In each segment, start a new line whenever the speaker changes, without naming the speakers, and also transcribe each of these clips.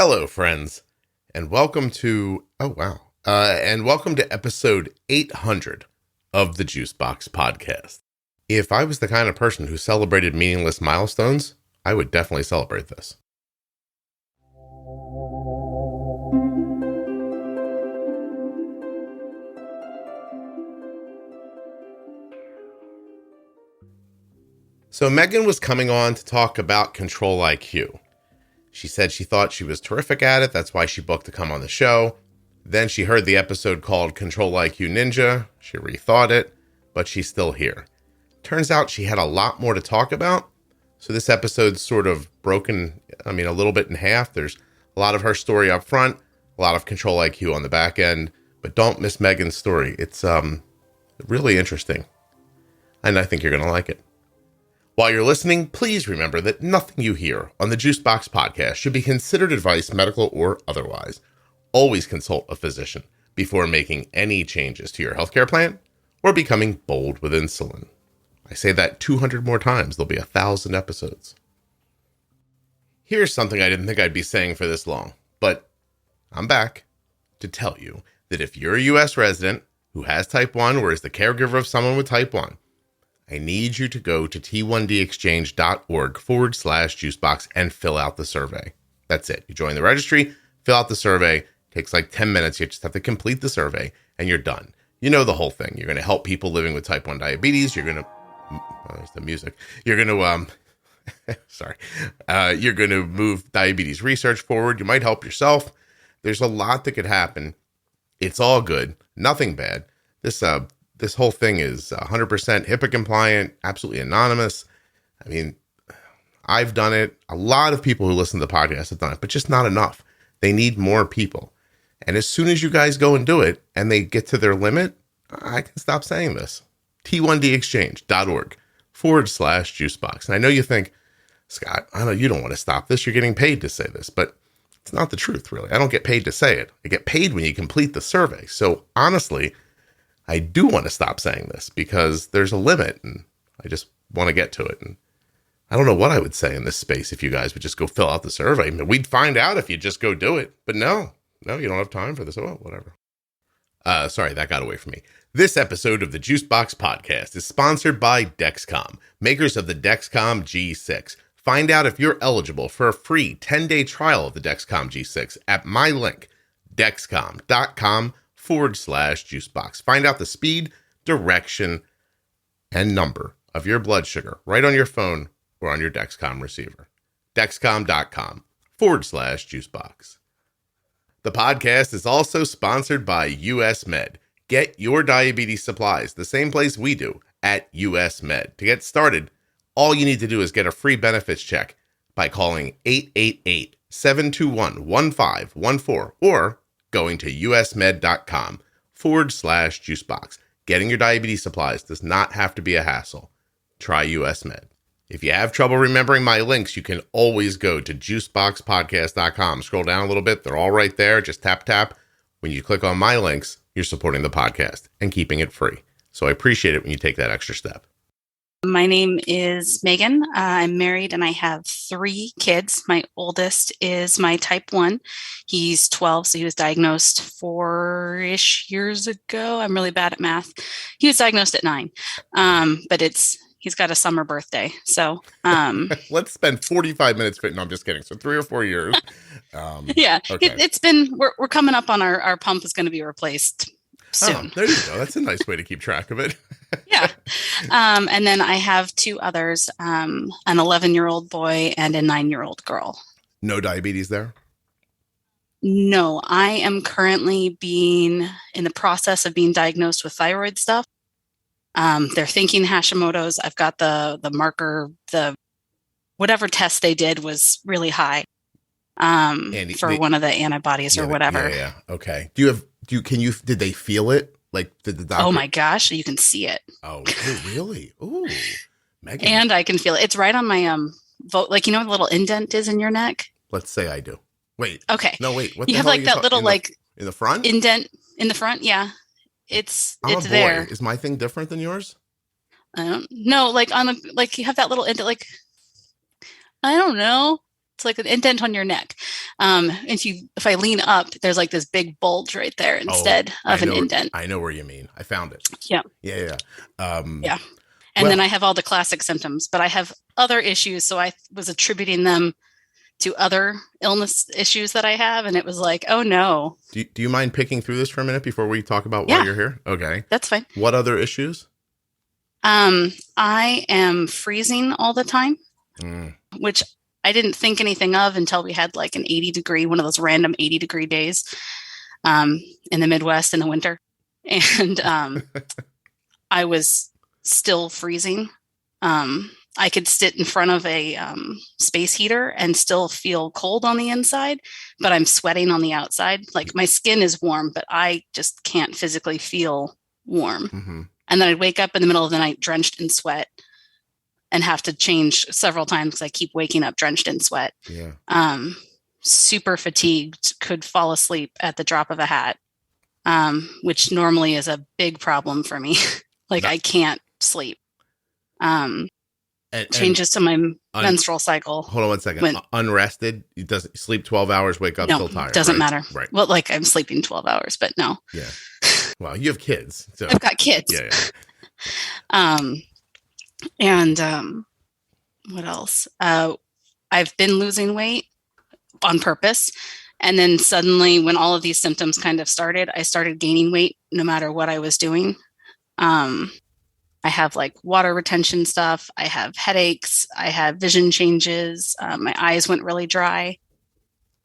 Hello, friends, and welcome to, welcome to episode 800 of the Juicebox Podcast. If I was the kind of person who celebrated meaningless milestones, I would definitely celebrate this. So Megan was coming on to talk about Control IQ. She said she thought she was terrific at it. That's why she booked to come on the show. Then she heard the episode called Control IQ Ninja. She rethought it, but she's still here. Turns out she had a lot more to talk about. So this episode's sort of broken, a little bit in half. There's a lot of her story up front, a lot of Control IQ on the back end, but don't miss Megan's story. It's really interesting, and I think you're going to like it. While you're listening, please remember that nothing you hear on the Juicebox Podcast should be considered advice, medical or otherwise. Always consult a physician before making any changes to your healthcare plan or becoming bold with insulin. I say that 200 more times, there'll be 1,000 episodes. Here's something I didn't think I'd be saying for this long, but I'm back to tell you that if you're a U.S. resident who has type 1 or is the caregiver of someone with type 1, I need you to go to t1dexchange.org/juicebox and fill out the survey. That's it. You join the registry, fill out the survey. It takes like 10 minutes. You just have to complete the survey and you're done. You know the whole thing. You're going to help people living with type 1 diabetes. You're going to, there's the music. You're going to, you're going to move diabetes research forward. You might help yourself. There's a lot that could happen. It's all good. Nothing bad. This whole thing is 100% HIPAA compliant, absolutely anonymous. I've done it. A lot of people who listen to the podcast have done it, but just not enough. They need more people. And as soon as you guys go and do it and they get to their limit, I can stop saying this. t1dexchange.org/juicebox. And I know you think, Scott, I know you don't want to stop this. You're getting paid to say this, but it's not the truth, really. I don't get paid to say it. I get paid when you complete the survey. So honestly, I do want to stop saying this because there's a limit and I just want to get to it. And I don't know what I would say in this space if you guys would just go fill out the survey. We'd find out if you just go do it. But no, you don't have time for this. Oh, whatever. Sorry, that got away from me. This episode of the Juicebox Podcast is sponsored by Dexcom, makers of the Dexcom G6. Find out if you're eligible for a free 10-day trial of the Dexcom G6 at my link, dexcom.com/juicebox. Find out the speed, direction, and number of your blood sugar right on your phone or on your Dexcom receiver. Dexcom.com/juicebox. The podcast is also sponsored by US Med. Get your diabetes supplies the same place we do at US Med. To get started, all you need to do is get a free benefits check by calling 888-721-1514 or going to usmed.com/juicebox. Getting your diabetes supplies does not have to be a hassle. Try US Med. If you have trouble remembering my links, you can always go to juiceboxpodcast.com. Scroll down a little bit. They're all right there. Just tap. When you click on my links, you're supporting the podcast and keeping it free. So I appreciate it when you take that extra step.
My name is Megan. I'm married and I have 3 kids. My oldest is my type 1. He's 12, so he was diagnosed 4-ish years ago. I'm really bad at math. He was diagnosed at 9, but he's got a summer birthday. So
let's spend 45 minutes. No, I'm just kidding. So 3 or 4 years.
Yeah,
okay.
It's been, we're coming up on our pump is going to be replaced soon.
Oh, there you go. That's a nice way to keep track of it.
Yeah. And then I have 2 others, an 11-year-old boy and a 9-year-old girl.
No diabetes there?
No, I am currently in the process of being diagnosed with thyroid stuff. They're thinking Hashimoto's. I've got the marker, whatever test they did was really high for one of the antibodies or whatever.
Yeah. Okay. Did they feel it? Like, did the doctor?
Oh my gosh, you can see it.
Oh really? Ooh, Megan.
And I can feel it. It's right on my like, you know what the little indent is in your neck?
Let's say I do. Wait.
Okay.
No, wait. What
you have like that little
in the front?
Indent in the front. Yeah. It's
I'm a boy.
there.
Is my thing different than yours?
I don't know. Like you have that little indent, like, I don't know. It's like an indent on your neck. If I lean up, there's like this big bulge right there instead of an indent.
I know where you mean. I found it.
Yeah.
Yeah.
Yeah. And then I have all the classic symptoms, but I have other issues. So I was attributing them to other illness issues that I have. And it was like, oh no.
Do you mind picking through this for a minute before we talk about why you're here? Okay.
That's fine.
What other issues?
I am freezing all the time, which I didn't think anything of until we had like an 80-degree, one of those random 80-degree days in the Midwest in the winter. And I was still freezing. I could sit in front of a space heater and still feel cold on the inside, but I'm sweating on the outside. Like my skin is warm, but I just can't physically feel warm. Mm-hmm. And then I'd wake up in the middle of the night drenched in sweat and have to change several times because I keep waking up drenched in sweat.
Yeah.
Super fatigued, could fall asleep at the drop of a hat, which normally is a big problem for me. Like I can't sleep. Changes to my menstrual cycle.
Hold on one second. Unrested, it doesn't sleep 12 hours, wake up still tired.
Doesn't
right?
matter.
Right.
Well, like I'm sleeping 12 hours, but no.
Yeah. Well, you have kids. So.
I've got kids.
Yeah.
And what else? I've been losing weight on purpose. And then suddenly when all of these symptoms kind of started, I started gaining weight no matter what I was doing. I have like water retention stuff. I have headaches. I have vision changes. My eyes went really dry.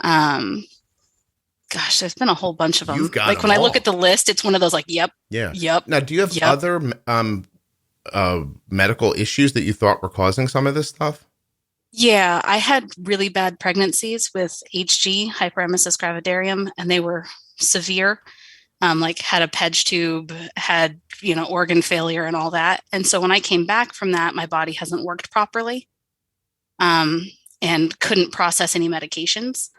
Gosh, there's been a whole bunch of them.
You've got
like when I look at the list, it's one of those like, yep.
Now, do you have other medical issues that you thought were causing some of this stuff?
Yeah, I had really bad pregnancies with HG, hyperemesis gravidarum, and they were severe. Like had a PEG tube, had, organ failure and all that. And so when I came back from that, my body hasn't worked properly and couldn't process any medications.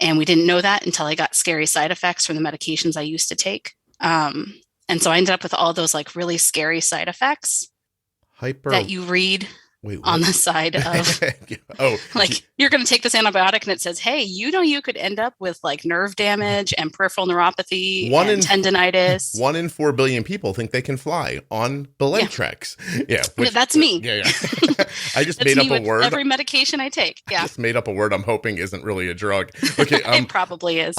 And we didn't know that until I got scary side effects from the medications I used to take. And so I ended up with all those like really scary side effects that you read on the side of like you're going to take this antibiotic and it says, hey, you could end up with like nerve damage and peripheral neuropathy and tendinitis.
1 in 4 billion people think they can fly on Belentrix. Yeah.
That's me.
Yeah. I just made up a word.
Every medication I take. Yeah.
I just made up a word I'm hoping isn't really a drug. Okay.
It probably is.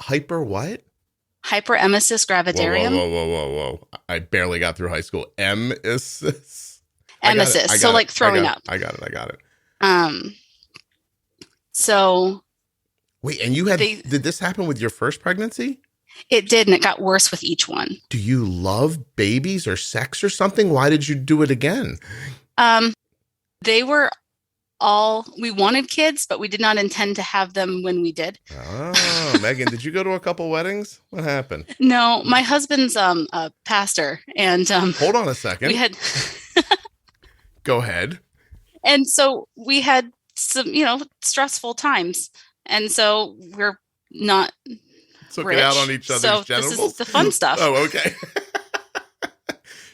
Hyper what?
Hyperemesis gravidarum.
Whoa. I barely got through high school. Emesis.
Emesis. So like throwing up.
I got it.
So.
Wait, and did this happen with your first pregnancy?
It did, and it got worse with each one.
Do you love babies or sex or something? Why did you do it again?
They were we wanted kids, but we did not intend to have them when we did.
Oh, Megan, did you go to a couple weddings? What happened?
No, my husband's a pastor, and
hold on a second.
We had.
Go ahead.
And so we had some, stressful times. And so we're not
took
rich.
It out on each other's genitals?
This is the fun stuff.
Oh, okay.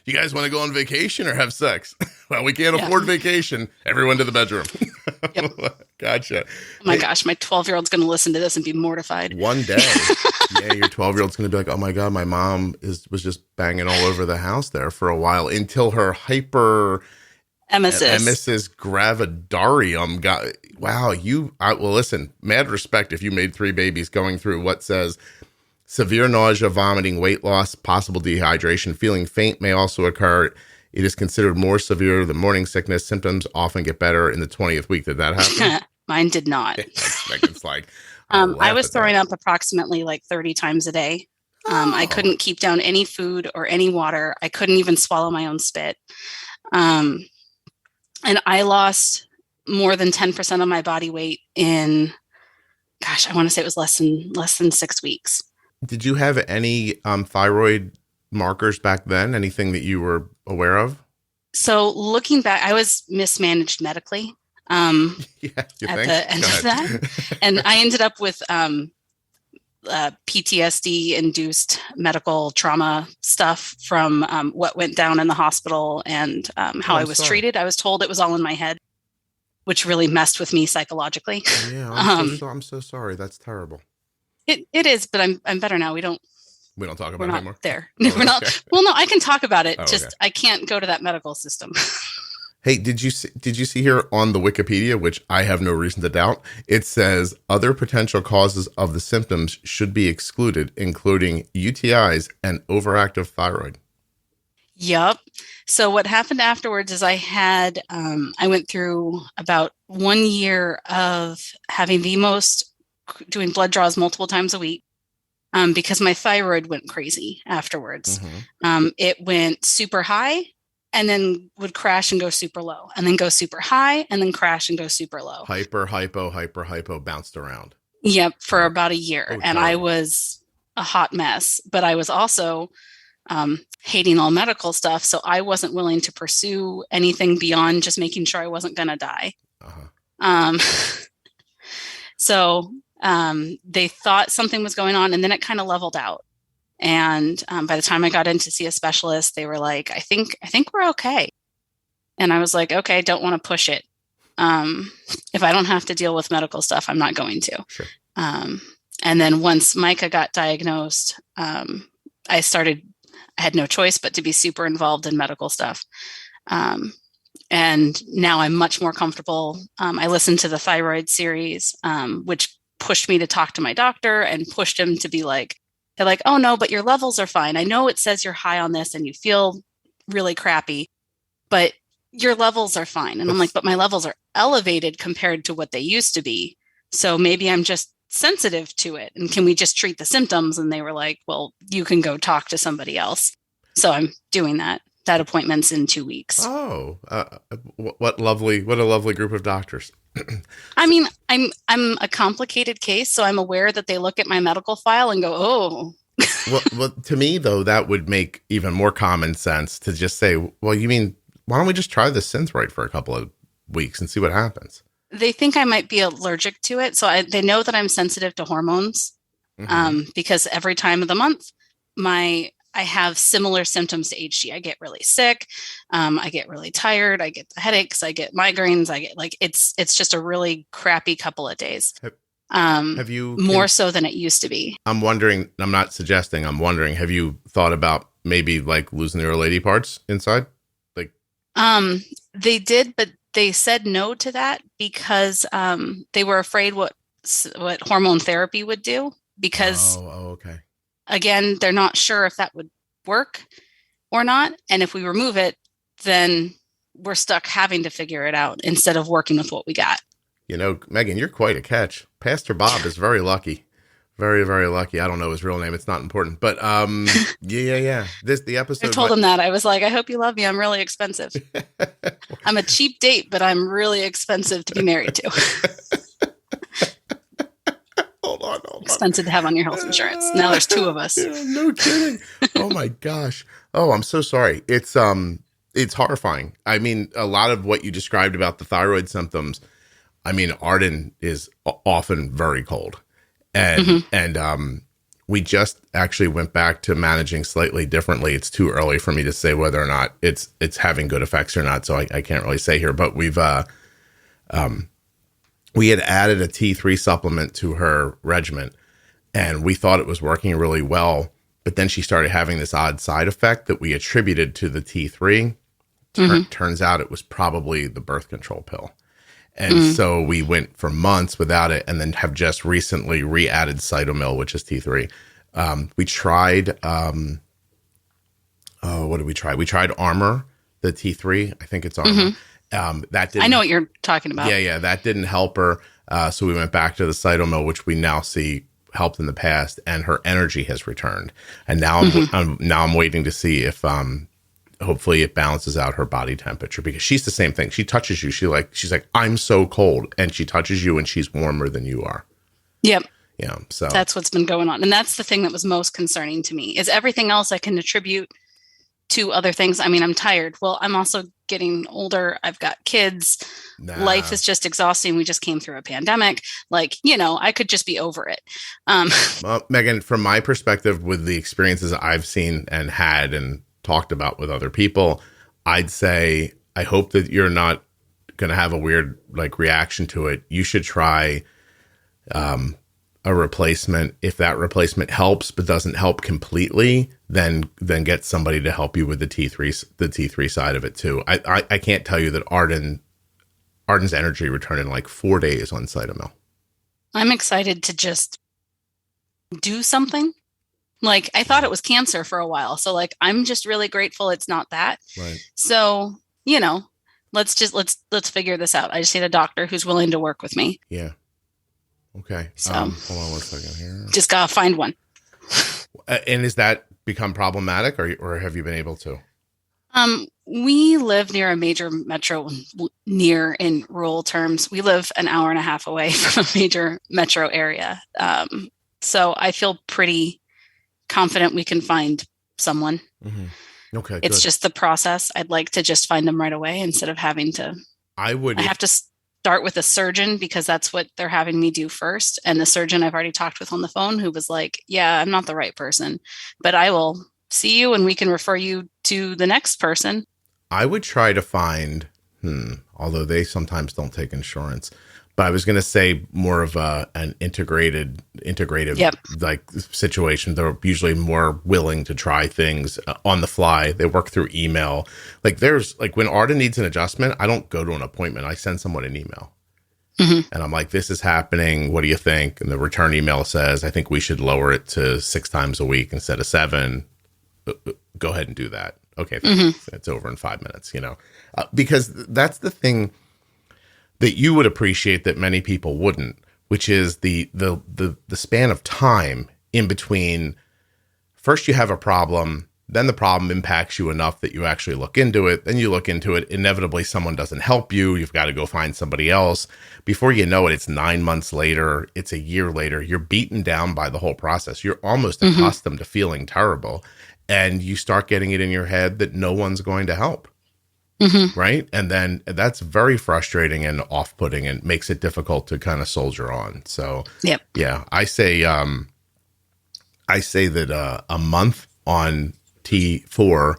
You guys want to go on vacation or have sex? Well, we can't afford vacation. Everyone to the bedroom. Yep. Gotcha.
Oh my gosh, my 12-year-old's going to listen to this and be mortified.
One day. Yeah, your 12-year-old's going to be like, oh my God, my mom was just banging all over the house there for a while until her Emesis gravidarum got, wow, well, listen, mad respect if you made 3 babies going through what says severe nausea, vomiting, weight loss, possible dehydration, feeling faint may also occur. It is considered more severe than morning sickness. Symptoms often get better in the 20th week. Did that happen?
Mine did not.
Megan's like,
I was throwing up approximately like 30 times a day. I couldn't keep down any food or any water. I couldn't even swallow my own spit. And I lost more than 10% of my body weight in, I want to say it was less than 6 weeks.
Did you have any thyroid markers back then? Anything that you were aware of?
So looking back, I was mismanaged medically at the end of that. And I ended up with PTSD-induced medical trauma stuff from what went down in the hospital and how I was treated. I was told it was all in my head. which really messed with me psychologically.
Yeah, I'm so sorry. That's terrible.
It is, but I'm better now. We don't
talk about
we're
it
not
anymore.
there.
Oh,
We're not.
okay.
Well, no, I can talk about it.
Oh,
just
okay.
I can't go to that medical system.
Hey, did you see here on the Wikipedia, which I have no reason to doubt, it says other potential causes of the symptoms should be excluded, including UTIs and overactive thyroid.
Yep. So what happened afterwards is I went through about 1 year of having doing blood draws multiple times a week, because my thyroid went crazy afterwards.
Mm-hmm.
It went super high and then would crash and go super low, and then go super high and then crash and go super low.
Hyper, hypo, bounced around.
Yep, for about a year.
Oh,
and I was a hot mess, but I was also hating all medical stuff. So I wasn't willing to pursue anything beyond just making sure I wasn't going to die.
Uh-huh.
So they thought something was going on, and then it kind of leveled out. And by the time I got in to see a specialist, they were like, I think we're okay. And I was like, okay, don't want to push it. If I don't have to deal with medical stuff, I'm not going to.
Sure.
And then once Micah got diagnosed, I had no choice but to be super involved in medical stuff. And now I'm much more comfortable. I listened to the thyroid series, which pushed me to talk to my doctor and pushed him to be like, they're like, oh no, but your levels are fine. I know it says you're high on this and you feel really crappy, but your levels are fine. And I'm like, but my levels are elevated compared to what they used to be. So maybe I'm just sensitive to it. And can we just treat the symptoms? And they were like, well, you can go talk to somebody else. So I'm doing that. That appointment's in 2 weeks.
Oh, what a lovely group of doctors.
I mean, I'm a complicated case, so I'm aware that they look at my medical file and go, oh.
well, to me, though, that would make even more common sense to just say, well, you mean, why don't we just try the Synthroid for a couple of weeks and see what happens?
They think I might be allergic to it. So they know that I'm sensitive to hormones, because every time of the month, I have similar symptoms to HG. I get really sick. I get really tired. I get the headaches. I get migraines. I get it's just a really crappy couple of days.
Have you
more so than it used to be?
I'm wondering, I'm not suggesting, I'm wondering, have you thought about maybe like losing your lady parts inside? Like,
they did, but they said no to that because they were afraid what hormone therapy would do, because
okay.
Again, they're not sure if that would work or not. And if we remove it, then we're stuck having to figure it out instead of working with what we got.
You know, Megan, you're quite a catch. Pastor Bob is very lucky. Very, very lucky. I don't know his real name. It's not important. But yeah. The episode.
I told him that. I was like, I hope you love me. I'm really expensive. I'm a cheap date, but I'm really expensive to be married to.
Hold on.
Expensive to have on your health insurance. Now there's two of us.
Yeah, no kidding. Oh my gosh. Oh, I'm so sorry. It's horrifying. I mean, a lot of what you described about the thyroid symptoms, I mean, Arden is often very cold. And we just actually went back to managing slightly differently. It's too early for me to say whether or not it's having good effects or not. So I can't really say here, but we had added a T3 supplement to her regimen, and we thought it was working really well. But then she started having this odd side effect that we attributed to the T3. Turns out it was probably the birth control pill. And so we went for months without it, and then have just recently re-added Cytomel, which is T3. We tried, what did we try? We tried Armor, the T3. I think it's Armor. That didn't,
I know what you're talking about.
Yeah. That didn't help her. So we went back to the Cytomel, which we now see helped in the past, and her energy has returned. And now I'm waiting to see if hopefully it balances out her body temperature, because she's the same thing. She touches you. She's like, I'm so cold, and she touches you and she's warmer than you are.
Yep.
Yeah. So
that's what's been going on. And that's the thing that was most concerning to me. Is everything else I can attribute to other things. I mean, I'm tired. Well, I'm also getting older. I've got kids. Life is just exhausting. We just came through a pandemic. Like, I could just be over it.
Well, Megan, from my perspective, with the experiences I've seen and had and talked about with other people, I'd say I hope that you're not going to have a weird like reaction to it, you should try a replacement. If that replacement helps but doesn't help completely, then get somebody to help you with the T3 side of it too. I can't tell you that Arden's energy returned in like 4 days on Cytomel.
I'm excited to just do something. Like, I thought it was cancer for a while. So like, I'm just really grateful it's not that.
Right.
So, let's figure this out. I just need a doctor who's willing to work with me.
Yeah. Okay.
So
hold on 1 second here.
Just gotta find one.
And is that become problematic or have you been able to?
We live near a major metro, near in rural terms. We live an hour and a half away from a major metro area. So I feel pretty confident we can find someone.
Mm-hmm. Okay.
It's
good.
just the process. I'd like to just find them right away instead of having to. I have to start with a surgeon because that's what they're having me do first. And the surgeon I've already talked with on the phone who was like, yeah, I'm not the right person, but I will see you and we can refer you to the next person.
I would try to find, although they sometimes don't take insurance, but I was going to say more of an integrative
Yep.
like situation. They're usually more willing to try things on the fly. They work through email. Like there's like when Arden needs an adjustment, I don't go to an appointment. I send someone an email. Mm-hmm. And I'm like, this is happening. What do you think? And the return email says, I think we should lower it to 6 times a week instead of 7. Go ahead and do that. Okay. Mm-hmm. It's over in 5 minutes, because that's the thing that you would appreciate that many people wouldn't, which is the span of time in between. First you have a problem, then the problem impacts you enough that you actually look into it. Then you look into it. Inevitably, someone doesn't help you. You've got to go find somebody else. Before you know it, it's 9 months later. It's a year later. You're beaten down by the whole process. You're almost accustomed to feeling terrible. And you start getting it in your head that no one's going to help. Mm-hmm. Right. And then that's very frustrating and off-putting and makes it difficult to kind of soldier on. So,
yep.
Yeah, I say that a month on T4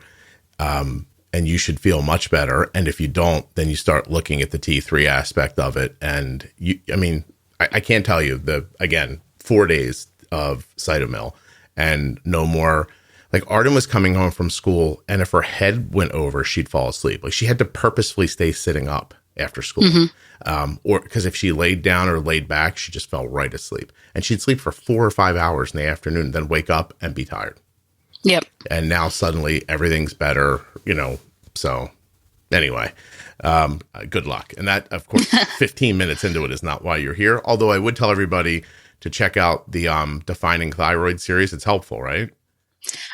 and you should feel much better. And if you don't, then you start looking at the T3 aspect of it. And I can't tell you 4 days of Cytomel and no more. Like Arden was coming home from school and if her head went over, she'd fall asleep. Like she had to purposefully stay sitting up after school. Mm-hmm. Or because if she laid down or laid back, she just fell right asleep and she'd sleep for 4 or 5 hours in the afternoon, then wake up and be tired.
Yep.
And now suddenly everything's better, so anyway, good luck. And that, of course, 15 minutes into it is not why you're here. Although I would tell everybody to check out the Defining Thyroid series. It's helpful, right?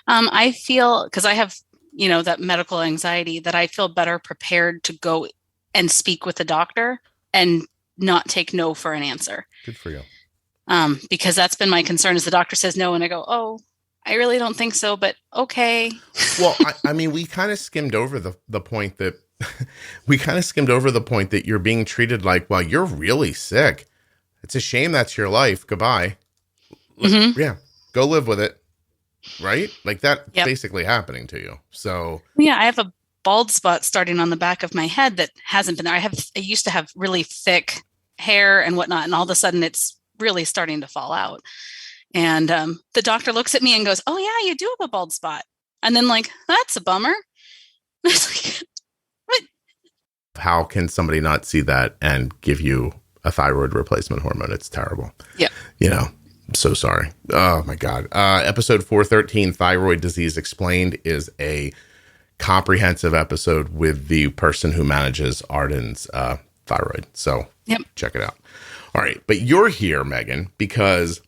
I feel, because I have, that medical anxiety, that I feel better prepared to go and speak with the doctor and not take no for an answer.
Good for you.
Because that's been my concern is the doctor says no and I go, oh, I really don't think so, but okay.
Well, we kind of skimmed over the point that you're being treated like, well, you're really sick. It's a shame that's your life. Goodbye. Mm-hmm. Yeah. Go live with it. Right? Like that's basically happening to you. So
yeah, I have a bald spot starting on the back of my head that hasn't been there. I used to have really thick hair and whatnot, and all of a sudden it's really starting to fall out. And the doctor looks at me and goes, "Oh yeah, you do have a bald spot." And then like, that's a bummer. Like, what?
How can somebody not see that and give you a thyroid replacement hormone? It's terrible.
Yeah.
I'm so sorry. Oh my God. Episode 413, Thyroid Disease Explained, is a comprehensive episode with the person who manages Arden's thyroid. So Check it out. All right. But you're here, Megan, because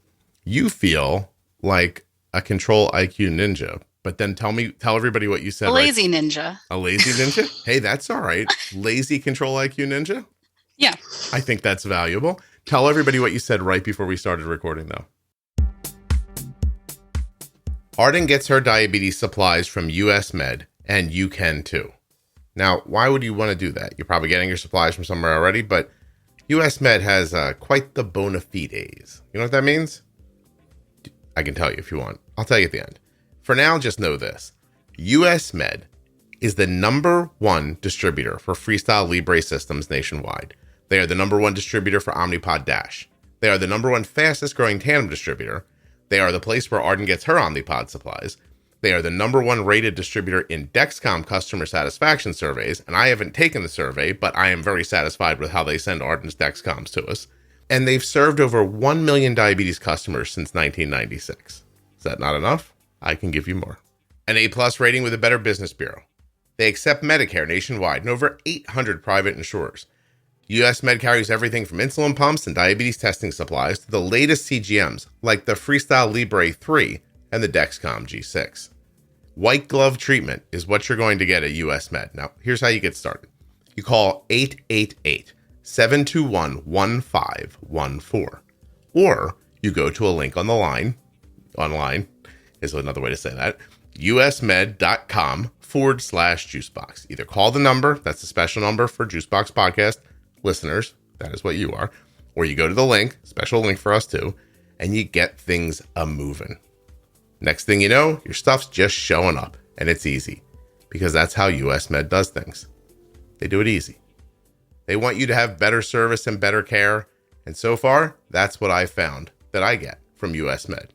you feel like a control IQ ninja. But then tell everybody what you said.
A lazy ninja.
A lazy ninja? Hey, that's all right. Lazy control IQ ninja?
Yeah.
I think that's valuable. Tell everybody what you said right before we started recording, though. Arden gets her diabetes supplies from US Med, and you can too. Now, why would you want to do that? You're probably getting your supplies from somewhere already, but US Med has quite the bona fides. You know what that means? I can tell you if you want. I'll tell you at the end. For now, just know this. US Med is the number one distributor for Freestyle Libre systems nationwide. They are the number one distributor for Omnipod DASH. They are the number one fastest growing Tandem distributor. They are the place where Arden gets her Omnipod supplies. They are the number one rated distributor in Dexcom customer satisfaction surveys, and I haven't taken the survey, but I am very satisfied with how they send Arden's Dexcoms to us. And they've served over 1 million diabetes customers since 1996. Is that not enough? I can give you more. An A-plus rating with a Better Business Bureau. They accept Medicare nationwide and over 800 private insurers. US Med carries everything from insulin pumps and diabetes testing supplies to the latest CGMs like the Freestyle Libre 3 and the Dexcom G6. White glove treatment is what you're going to get at US Med. Now, here's how you get started. You call 888-721-1514, or you go to a link on the line, online is another way to say that, usmed.com/juicebox. Either call the number, that's a special number for Juicebox Podcast listeners, that is what you are, or you go to the link, special link for us too, and you get things a-moving. Next thing you know, your stuff's just showing up, and it's easy, because that's how US Med does things. They do it easy. They want you to have better service and better care, and so far, that's what I found that I get from US Med.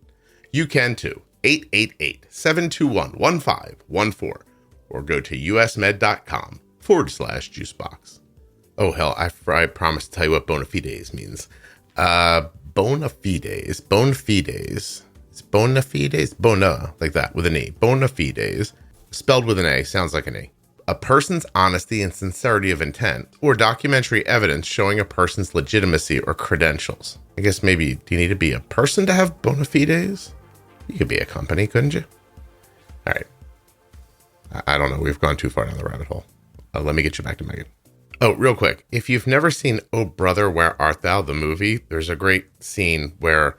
You can too. 888-721-1514, or go to usmed.com/juicebox. Oh, hell, I promised to tell you what bona fides means. Bona fides. It's bona fides? Bona, like that, with an E. Bona fides, spelled with an A, sounds like an E. A person's honesty and sincerity of intent, or documentary evidence showing a person's legitimacy or credentials. I guess maybe, do you need to be a person to have bona fides? You could be a company, couldn't you? All right. I don't know. We've gone too far down the rabbit hole. Let me get you back to Megan. Oh, real quick. If you've never seen Oh Brother, Where Art Thou, the movie, there's a great scene where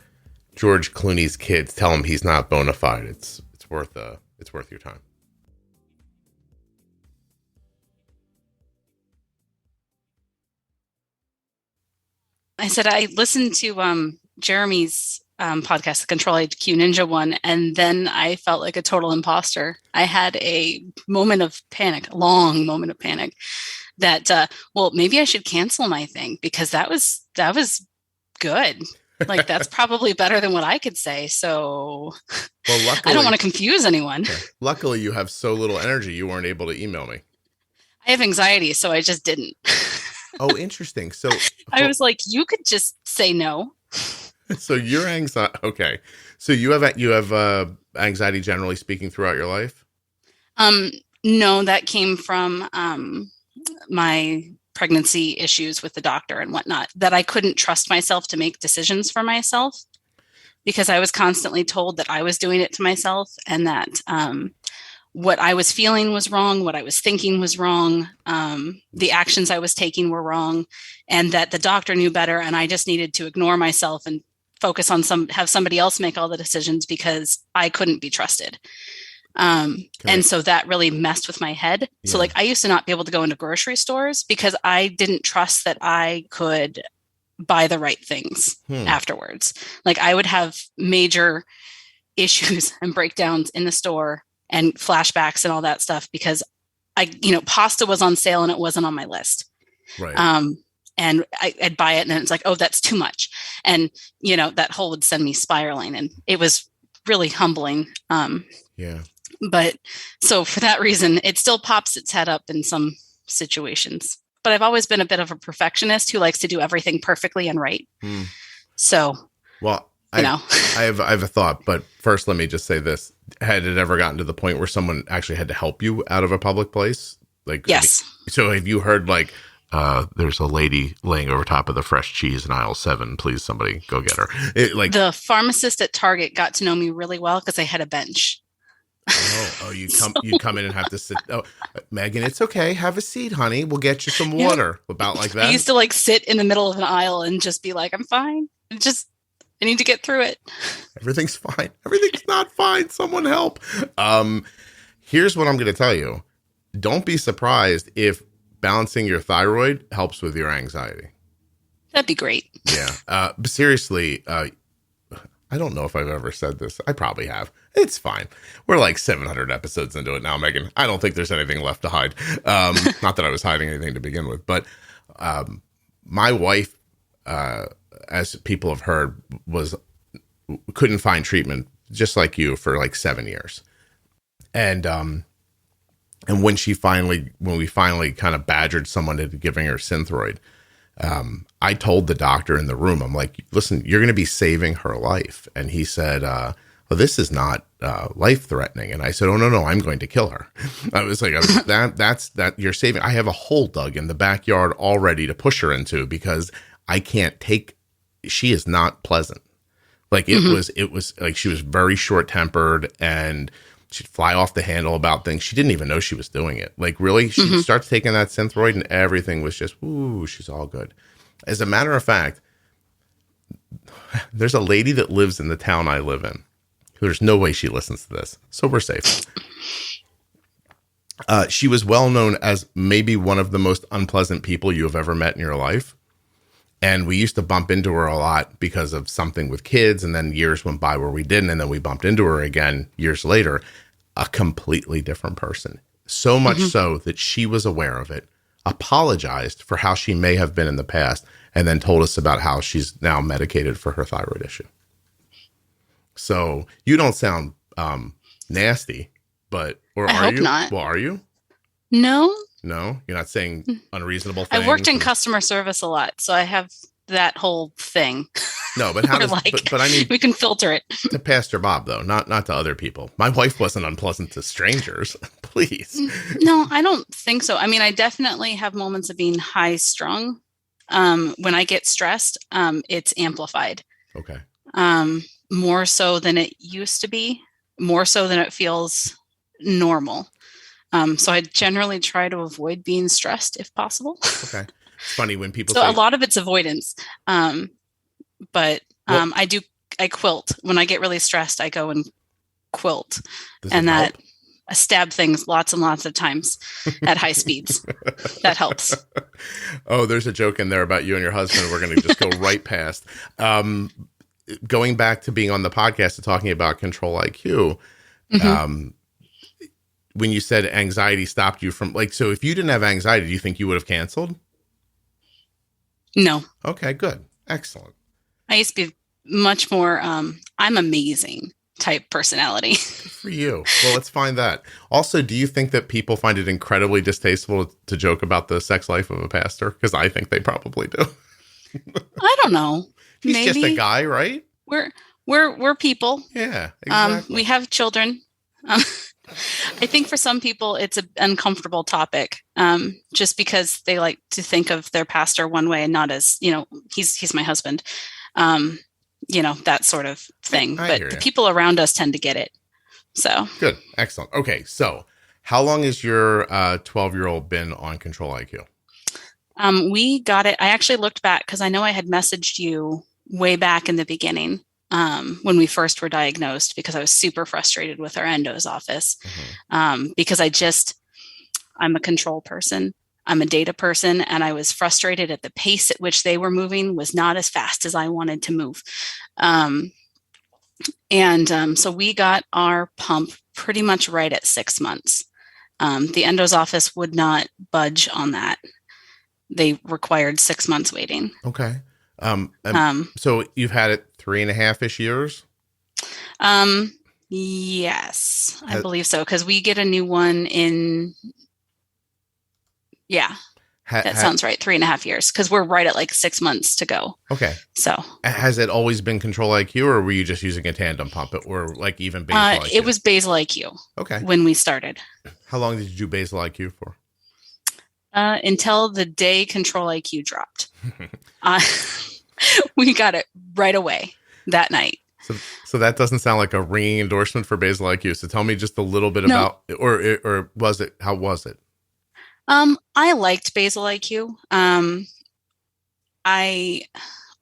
George Clooney's kids tell him he's not bona fide. It's worth your time.
I said I listened to Jeremy's podcast, the Control IQ Ninja one, and then I felt like a total imposter. I had a moment of panic, a long moment of panic, that well, maybe I should cancel my thing, because that was good. Like, that's probably better than what I could say. So, well, luckily, I don't want to confuse anyone.
Okay. Luckily, you have so little energy, you weren't able to email me.
I have anxiety, so I just didn't.
Oh, interesting. So
I was like, you could just say no.
So your anxiety, okay. So you have anxiety generally speaking throughout your life?
No, that came from my pregnancy issues with the doctor and whatnot, that I couldn't trust myself to make decisions for myself, because I was constantly told that I was doing it to myself, and that what I was feeling was wrong, what I was thinking was wrong, the actions I was taking were wrong, and that the doctor knew better, and I just needed to ignore myself and focus on have somebody else make all the decisions, because I couldn't be trusted. And so that really messed with my head. Yeah. So like, I used to not be able to go into grocery stores because I didn't trust that I could buy the right things afterwards. Like, I would have major issues and breakdowns in the store and flashbacks and all that stuff, because pasta was on sale and it wasn't on my list.
Right.
And I'd buy it, and then it's like, oh, that's too much. And, that whole would send me spiraling, and it was really humbling.
Yeah.
But so for that reason, it still pops its head up in some situations. But I've always been a bit of a perfectionist who likes to do everything perfectly and right. So,
well, I have a thought, but first let me just say this. Had it ever gotten to the point where someone actually had to help you out of a public place? Like,
yes.
So have you heard like, there's a lady laying over top of the fresh cheese in aisle 7. Please, somebody go get her.
The pharmacist at Target got to know me really well because I had a bench.
You come in and have to sit. Oh, Megan, it's okay. Have a seat, honey. We'll get you some water. About like that.
I used to sit in the middle of an aisle and just be like, I'm fine. I need to get through it.
Everything's fine. Everything's not fine. Someone help. Here's what I'm going to tell you. Don't be surprised if balancing your thyroid helps with your anxiety.
That'd be great.
Yeah. But seriously, I I don't know if I've ever said this. I probably have. It's fine. We're like 700 episodes into it now, Megan. I don't think there's anything left to hide. Not that I was hiding anything to begin with, but my wife, as people have heard, couldn't find treatment, just like you, for like 7 years. And when we finally kind of badgered someone into giving her Synthroid, I told the doctor in the room, I'm like, listen, you're going to be saving her life. And he said, well, this is not life threatening. And I said, oh, no, I'm going to kill her. I was like, that's you're saving. I have a hole dug in the backyard all ready to push her into, because I can't take, she is not pleasant. Like it was like, she was very short tempered and she'd fly off the handle about things. She didn't even know she was doing it. Like, really, she starts taking that Synthroid and everything was just, ooh, she's all good. As a matter of fact, there's a lady that lives in the town I live in. There's no way she listens to this, so we're safe. She was well known as maybe one of the most unpleasant people you have ever met in your life. And we used to bump into her a lot because of something with kids. And then years went by where we didn't. And then we bumped into her again years later, a completely different person. So much so that she was aware of it, apologized for how she may have been in the past, and then told us about how she's now medicated for her thyroid issue. So you don't sound nasty, but, or
I
are
hope
you?
not.
Well, are you?
No.
No, you're not saying unreasonable things.
I worked in customer service a lot, so I have that whole thing.
No, but how does, but I mean,
we can filter it
to Pastor Bob, though, not to other people. My wife wasn't unpleasant to strangers. Please.
No, I don't think so. I mean, I definitely have moments of being high strung. When I get stressed, it's amplified.
Okay.
More so than it used to be, more so than it feels normal. So I generally try to avoid being stressed if possible.
Okay. It's funny when people
so
say,
a lot of it's avoidance. But I quilt. When I get really stressed, I go and quilt. And that I stab things lots and lots of times at high speeds. That helps.
Oh, there's a joke in there about you and your husband. We're going to just go right past. Going back to being on the podcast and talking about Control IQ, when you said anxiety stopped you from, like, so if you didn't have anxiety, do you think you would have canceled?
No.
Okay, good. Excellent.
I used to be much more, I'm amazing type personality.
Good for you. Well, let's find that. Also, do you think that people find it incredibly distasteful to joke about the sex life of a pastor? Because I think they probably do.
I don't know.
He's
Maybe.
just a guy, right?
We're people.
Yeah, exactly.
We have children. I think for some people it's an uncomfortable topic, just because they like to think of their pastor one way and not as, he's my husband, that sort of thing. But the people around us tend to get it. So
good. Excellent. Okay. So how long has your 12-year-old been on Control IQ?
We got it. I actually looked back because I know I had messaged you way back in the beginning. When we first were diagnosed, because I was super frustrated with our endo's office, because I'm a control person, I'm a data person, and I was frustrated at the pace at which they were moving was not as fast as I wanted to move. So we got our pump pretty much right at 6 months. The endo's office would not budge on that. They required 6 months waiting.
Okay. So you've had it 3.5-ish years?
Yes, I believe so. Cause we get a new one in, that sounds right. 3.5 years. Cause we're right at like 6 months to go.
Okay.
So
has it always been Control IQ, or were you just using a tandem pump, or like even basal IQ?
It was basal IQ.
Okay.
When we started.
How long did you do basal IQ for?
Until the day Control IQ dropped. We got it right away that night.
So that doesn't sound like a ringing endorsement for basal IQ. So tell me just a little bit about, or was it? How was it?
I liked basal IQ.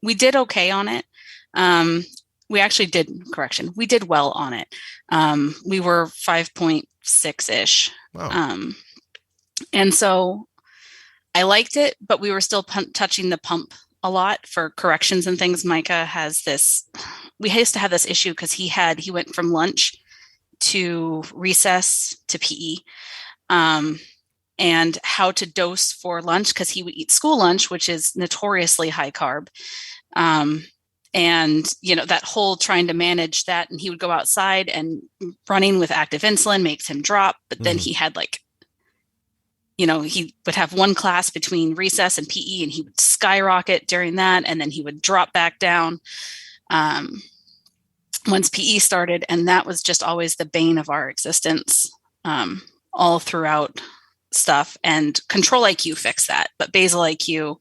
We did okay on it. We actually did we did well on it. We were 5.6-ish.
Wow.
And so I liked it, but we were still touching the pump a lot for corrections and things. Micah has this we used to have this issue because he went from lunch to recess to PE, and how to dose for lunch, because he would eat school lunch, which is notoriously high carb. And, that whole trying to manage that, and he would go outside, and running with active insulin makes him drop. But then he had he would have one class between recess and PE, and he would skyrocket during that. And then he would drop back down once PE started. And that was just always the bane of our existence, all throughout stuff. And Control IQ fixed that, but Basal IQ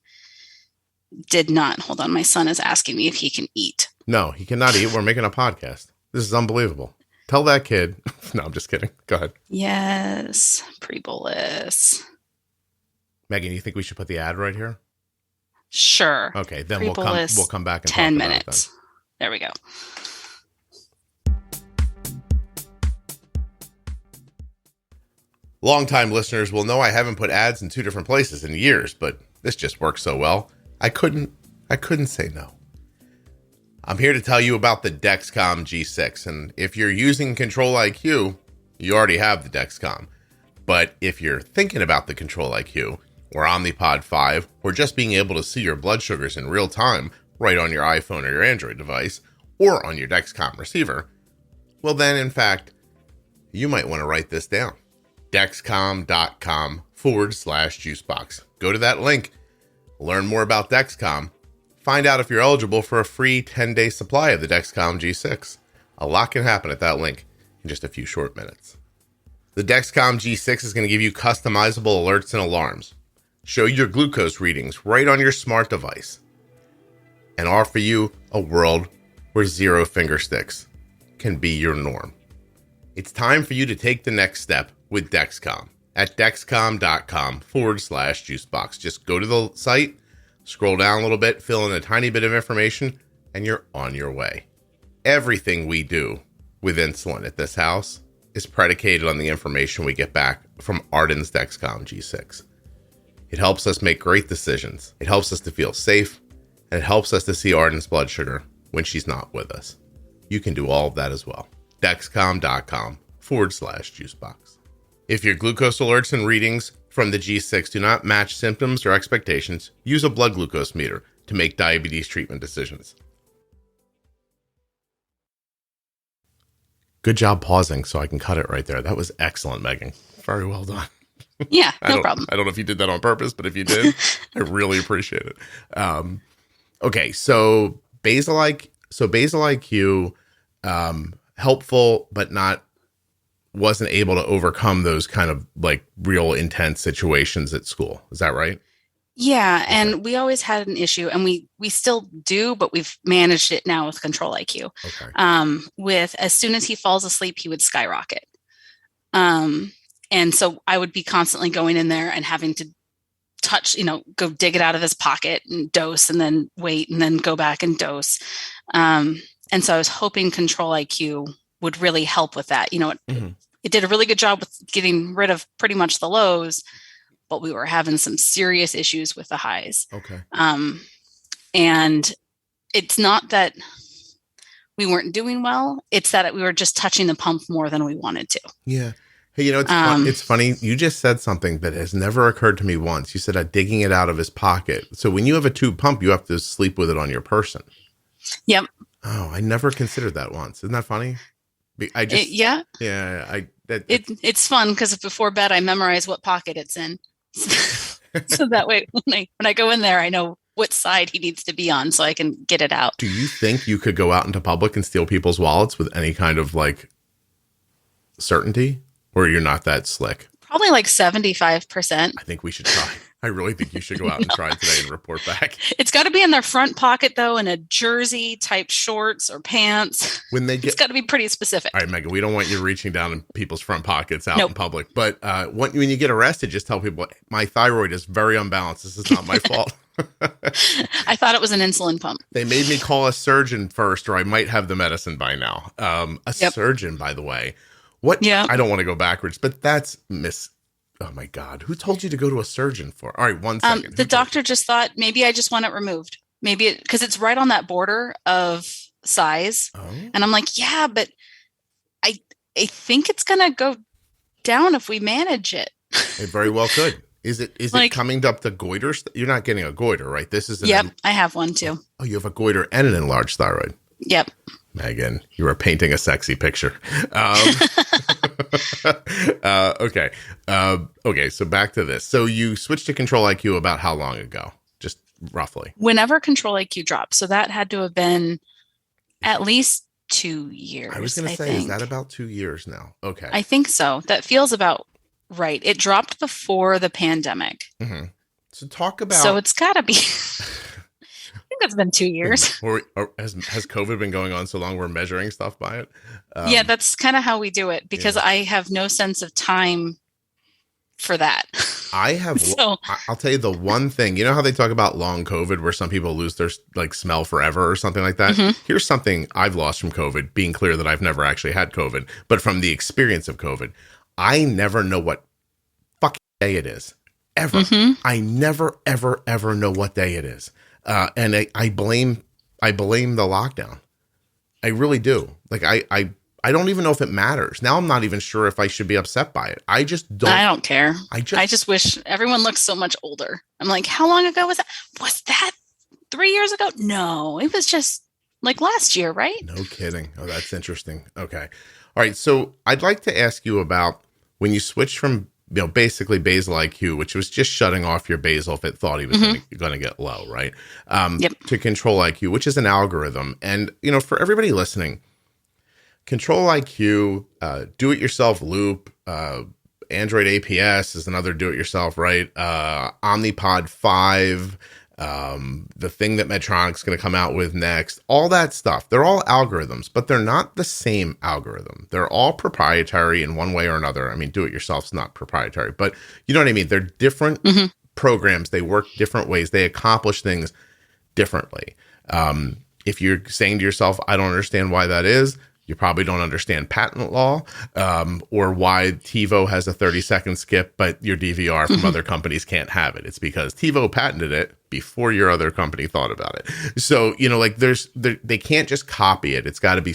did not. Hold on. My son is asking me if he can eat.
No, he cannot eat. We're making a podcast. This is unbelievable. Tell that kid. No, I'm just kidding. Go ahead.
Yes. Pre-bolus.
Megan, you think we should put the ad right here?
Sure.
Okay. Then we'll come back in
10 minutes. There we go.
Longtime listeners will know I haven't put ads in 2 different places in years, but this just works so well. I couldn't say no. I'm here to tell you about the Dexcom G6, and if you're using Control IQ, you already have the Dexcom. But if you're thinking about the Control IQ, or Omnipod 5, or just being able to see your blood sugars in real time right on your iPhone or your Android device, or on your Dexcom receiver, well then, in fact, you might want to write this down. Dexcom.com/Juicebox. Go to that link, learn more about Dexcom, find out if you're eligible for a free 10-day supply of the Dexcom G6. A lot can happen at that link in just a few short minutes. The Dexcom G6 is going to give you customizable alerts and alarms, show your glucose readings right on your smart device, and offer you a world where 0 finger sticks can be your norm. It's time for you to take the next step with Dexcom at dexcom.com/Juicebox. Just go to the site, scroll down a little bit, fill in a tiny bit of information, and you're on your way. Everything we do with insulin at this house is predicated on the information we get back from Arden's Dexcom G6. It helps us make great decisions. It helps us to feel safe, and it helps us to see Arden's blood sugar when she's not with us. You can do all of that as well. Dexcom.com/Juicebox. If your glucose alerts and readings from the G6 do not match symptoms or expectations, use a blood glucose meter to make diabetes treatment decisions. Good job pausing so I can cut it right there. That was excellent, Megan. Very well done.
Yeah, no problem.
I don't know if you did that on purpose, but if you did, I really appreciate it. Okay, so Basal IQ, helpful, but wasn't able to overcome those kind of like real intense situations at school. Is that right?
Yeah. And we always had an issue, and we still do, but we've managed it now with Control IQ.
Okay.
With as soon as he falls asleep, he would skyrocket. And so I would be constantly going in there and having to touch, go dig it out of his pocket and dose, and then wait, and then go back and dose. And so I was hoping Control IQ would really help with that. It did a really good job with getting rid of pretty much the lows, but we were having some serious issues with the highs.
Okay.
And it's not that we weren't doing well. It's that we were just touching the pump more than we wanted to.
Yeah. Hey, it's funny. You just said something that has never occurred to me once. You said digging it out of his pocket. So when you have a tube pump, you have to sleep with it on your person.
Yep.
Oh, I never considered that once. Isn't that funny?
It's fun because before bed I memorize what pocket it's in, so that way when I go in there I know what side he needs to be on, so I can get it out.
Do you think you could go out into public and steal people's wallets with any kind of like certainty, or you're not that slick?
Probably like 75%.
I think we should try. I really think you should go out and try today and report back.
It's got to be in their front pocket, though, in a jersey type shorts or pants. It's got to be pretty specific.
All right, Megan, we don't want you reaching down in people's front pockets out in public. But when you get arrested, just tell people, my thyroid is very unbalanced. This is not my fault.
I thought it was an insulin pump.
They made me call a surgeon first, or I might have the medicine by now. Surgeon, by the way. What? Yeah. I don't want to go backwards, but that's oh my God. Who told you to go to a surgeon for? All right, 1 second.
The doctor just thought maybe I just want it removed. Maybe because it's right on that border of size.
Oh,
And I'm like, yeah, but I I think it's gonna go down if we manage it.
it very well could. Is it
Like,
coming up to goiter? You're not getting a goiter, right? This is
yep, I have one too.
oh, you have a goiter and an enlarged thyroid.
Yep.
Megan, you are painting a sexy picture. Okay. Okay. So back to this. So you switched to Control IQ about how long ago? Just roughly.
Whenever Control IQ dropped. So that had to have been at least 2 years.
I was going to say,
think.
is that about 2 years now? Okay.
I think so. That feels about right. It dropped before the pandemic.
Mm-hmm. So talk about.
So it's got to be. I think it's been 2 years.
Or has COVID been going on so long we're measuring stuff by it?
Yeah, that's kind of how we do it because I have no sense of time for that.
I have. So, I'll tell you the one thing. You know how they talk about long COVID, where some people lose their like smell forever or something like that. Mm-hmm. Here's something I've lost from COVID. Being clear that I've never actually had COVID, but from the experience of COVID, I never know what fucking day it is. Ever. Mm-hmm. I never, ever, ever know what day it is. And I blame the lockdown. I really do. Like I don't even know if it matters. Now I'm not even sure if I should be upset by it. I just don't.
I don't care. I just wish everyone looks so much older. I'm like, how long ago was that? Was that 3 years ago? No, it was just like last year, right?
No kidding. Oh, that's interesting. Okay. All right. So I'd like to ask you about when you switched from basically basal IQ, which was just shutting off your basal if it thought he was going to get low, right? Yep. To Control IQ, which is an algorithm. And, for everybody listening, Control IQ, do-it-yourself loop, Android APS is another do-it-yourself, right? Omnipod 5, the thing that Medtronic's going to come out with next, all that stuff. They're all algorithms, but they're not the same algorithm. They're all proprietary in one way or another. I mean, do-it-yourself's not proprietary, but you know what I mean? They're different programs. They work different ways. They accomplish things differently. If you're saying to yourself, I don't understand why that is, you probably don't understand patent law, or why TiVo has a 30-second skip, but your DVR from other companies can't have it. It's because TiVo patented it before your other company thought about it. So, they can't just copy it. It's got to be,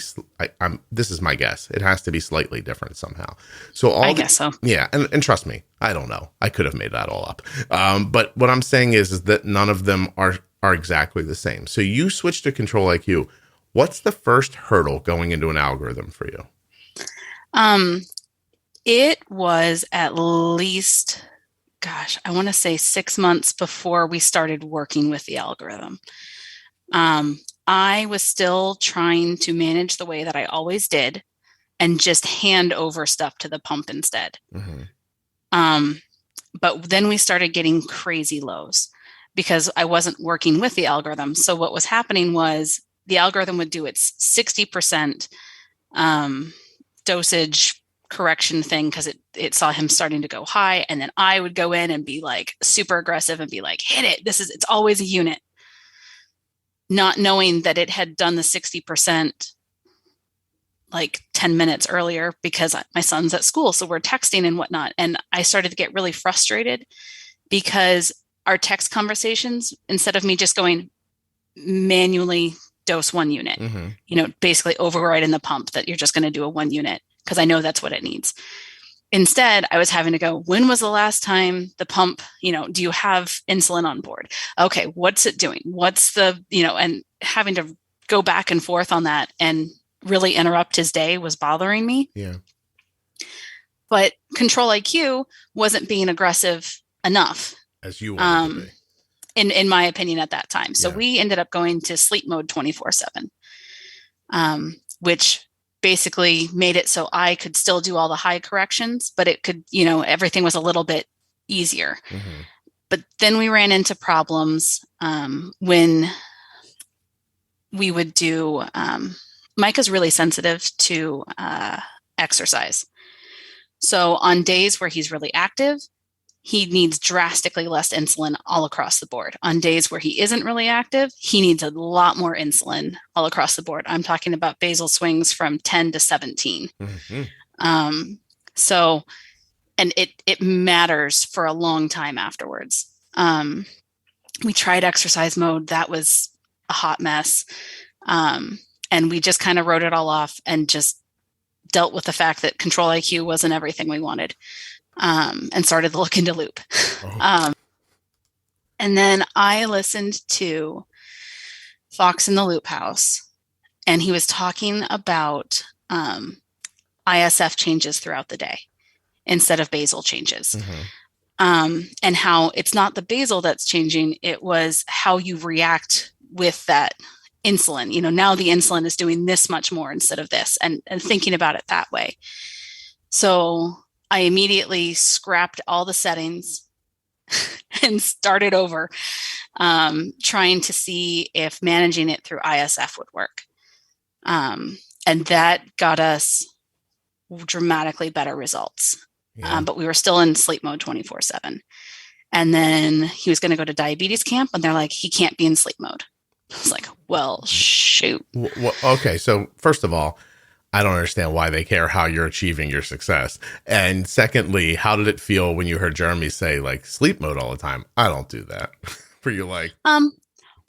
this is my guess. It has to be slightly different somehow. So I guess so. Yeah. And trust me, I don't know. I could have made that all up. But what I'm saying is that none of them are exactly the same. So you switch to Control IQ. What's the first hurdle going into an algorithm for you?
It was at least, I want to say 6 months before we started working with the algorithm. I was still trying to manage the way that I always did and just hand over stuff to the pump instead. Mm-hmm. But then we started getting crazy lows because I wasn't working with the algorithm. So what was happening was the algorithm would do its 60% dosage correction thing because it saw him starting to go high. And then I would go in and be like super aggressive and be like, hit it. It's always a unit. Not knowing that it had done the 60% like 10 minutes earlier because my son's at school. So we're texting and whatnot. And I started to get really frustrated because our text conversations, instead of me just going manually dose 1 unit, basically overriding the pump that you're just going to do a 1 unit because I know that's what it needs. Instead, I was having to go, when was the last time the pump, do you have insulin on board? Okay, what's it doing? What's the, and having to go back and forth on that and really interrupt his day was bothering me.
Yeah.
But Control IQ wasn't being aggressive enough.
As you wanted to be.
In my opinion at that time. So we ended up going to sleep mode 24/7, which basically made it so I could still do all the high corrections, but it could, everything was a little bit easier. Mm-hmm. But then we ran into problems when we would do, Micah's really sensitive to exercise. So on days where he's really active, he needs drastically less insulin all across the board. On days where he isn't really active, he needs a lot more insulin all across the board. I'm talking about basal swings from 10 to 17. Mm-hmm. So, and it matters for a long time afterwards. We tried exercise mode. That was a hot mess. And we just kind of wrote it all off and just dealt with the fact that Control IQ wasn't everything we wanted, and started to look into Loop.
Oh.
And then I listened to Fox in the Loop House, and he was talking about ISF changes throughout the day instead of basal changes. And how it's not the basal that's changing, it was how you react with that insulin. Now the insulin is doing this much more instead of this, and thinking about it that way. So I immediately scrapped all the settings and started over, trying to see if managing it through ISF would work. And that got us dramatically better results.
Yeah.
But we were still in sleep mode 24/7. And then he was going to go to diabetes camp, and they're like, he can't be in sleep mode. I was like, well, shoot.
Well, okay. So first of all, I don't understand why they care how you're achieving your success. And secondly, how did it feel when you heard Jeremy say like sleep mode all the time? I don't do that. Were you like,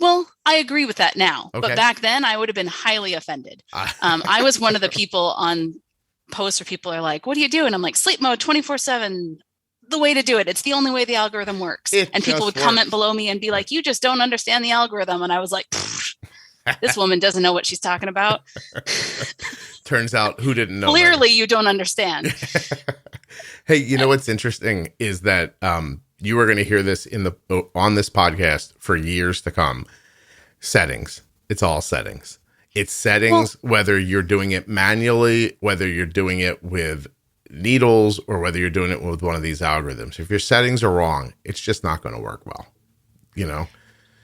well, I agree with that now,
okay.
But back then I would have been highly offended. I was one of the people on posts where people are like, what do you do? And I'm like, sleep mode 24/7, the way to do it. It's the only way the algorithm works. And people would comment below me and be like, you just don't understand the algorithm. And I was like, this woman doesn't know what she's talking about.
Turns out, who didn't know?
Clearly you don't understand.
Hey, what's interesting is that you are going to hear this on this podcast for years to come. Settings. It's all settings. It's settings, whether you're doing it manually, whether you're doing it with needles, or whether you're doing it with one of these algorithms. If your settings are wrong, it's just not going to work well,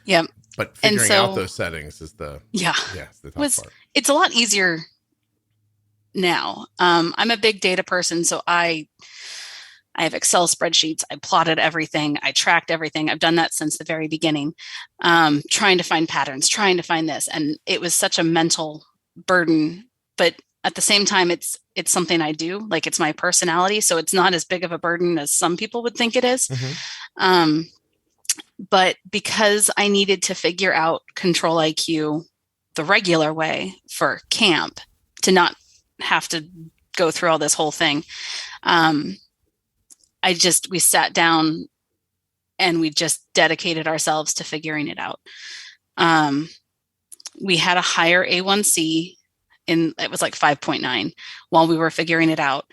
Yep.
But figuring out those settings is the it's the tough part.
It's a lot easier now. I'm a big data person, so I have Excel spreadsheets. I plotted everything. I tracked everything. I've done that since the very beginning, trying to find patterns, trying to find this. And it was such a mental burden, but at the same time, it's something I do. Like, it's my personality. So it's not as big of a burden as some people would think it is. But because I needed to figure out Control IQ the regular way for camp, to not have to go through all this whole thing, we sat down and we just dedicated ourselves to figuring it out. We had a higher A1C, it was like 5.9 while we were figuring it out.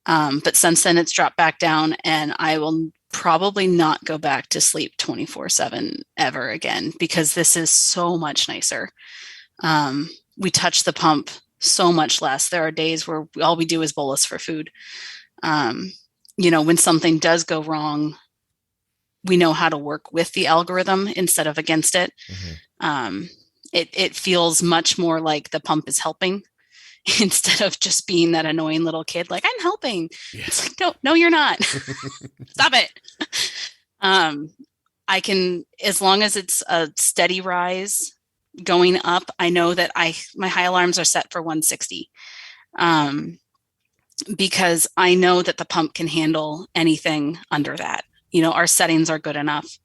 But since then it's dropped back down, and I will probably not go back to sleep 24/7 ever again, because this is so much nicer. We touch the pump so much less. There are days where all we do is bolus for food. When something does go wrong, we know how to work with the algorithm instead of against it. It feels much more like the pump is helping instead of just being that annoying little kid, like, I'm helping. Yeah. It's like, no, you're not. Stop it. I can, as long as it's a steady rise going up, I know that my high alarms are set for 160. Because I know that the pump can handle anything under that. Our settings are good enough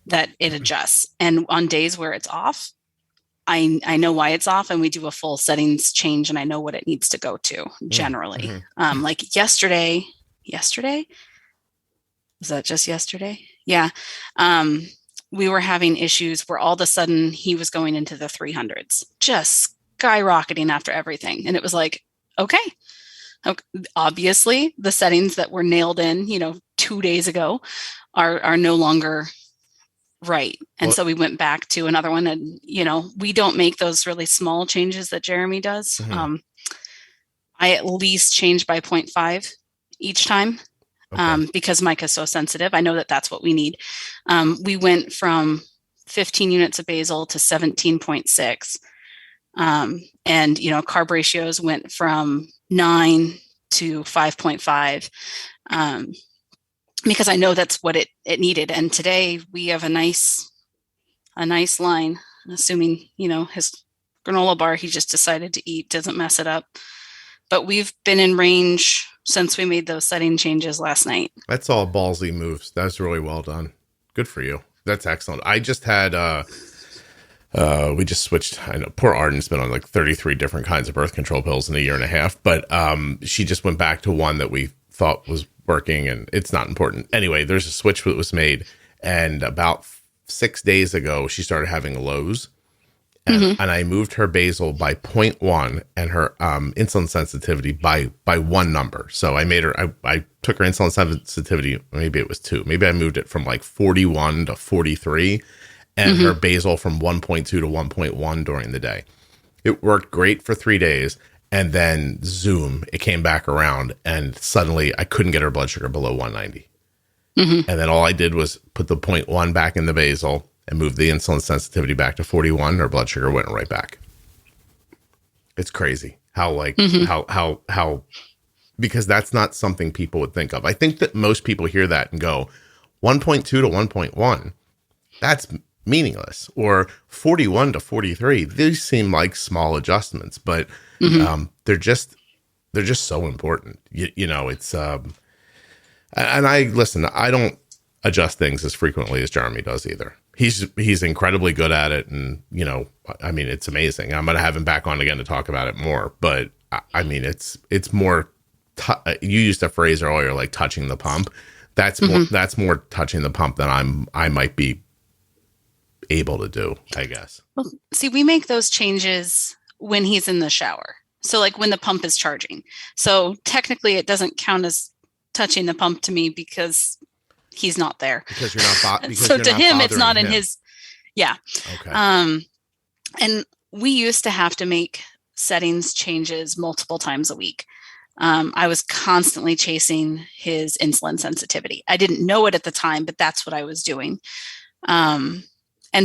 that it adjusts. And on days where it's off, I know why it's off, and we do a full settings change, and I know what it needs to go to generally. Like yesterday, was that just yesterday? Yeah. We were having issues where all of a sudden he was going into the 300s, just skyrocketing after everything. And it was like, okay. Obviously the settings that were nailed in, 2 days ago are no longer right. And so we went back to another one, and, we don't make those really small changes that Jeremy does. I at least change by 0.5 each time, because Micah's so sensitive. I know that that's what we need. We went from 15 units of basal to 17.6. And, carb ratios went from 9 to 5.5, because I know that's what it needed. And today we have a nice line, assuming, his granola bar, he just decided to eat, doesn't mess it up. But we've been in range since we made those setting changes last night.
That's all ballsy moves. That's really well done. Good for you. That's excellent. I just had We just switched. I know poor Arden's been on like 33 different kinds of birth control pills in a year and a half, but she just went back to one that we thought was working, and it's not important. Anyway, there's a switch that was made, and about 6 days ago, she started having lows, and I moved her basal by 0.1 and her insulin sensitivity by one number. So I made her, I took her insulin sensitivity, maybe it was 2. Maybe I moved it from like 41 to 43, and her basal from 1.2 to 1.1 during the day. It worked great for 3 days. And then zoom, it came back around, and suddenly I couldn't get her blood sugar below 190. And then all I did was put the 0.1 back in the basal and move the insulin sensitivity back to 41. Her blood sugar went right back. It's crazy how how because that's not something people would think of. I think that most people hear that and go 1.2 to 1.1. That's meaningless. Or 41 to 43. These seem like small adjustments, but they're just so important. You know, it's and I listen, I don't adjust things as frequently as Jeremy does either. He's incredibly good at it, and you know, I mean, it's amazing. I'm gonna have him back on again to talk about it more, but I mean, it's more. You used a phrase earlier, like touching the pump. That's more touching the pump than I might be able to do, I guess.
Well, see, we make those changes when he's in the shower. So like when the pump is charging. So technically it doesn't count as touching the pump to me because he's not there.
Because you're not
so to him, it's not in his. Yeah.
Okay.
And we used to have to make settings changes multiple times a week. I was constantly chasing his insulin sensitivity. I didn't know it at the time, but that's what I was doing. And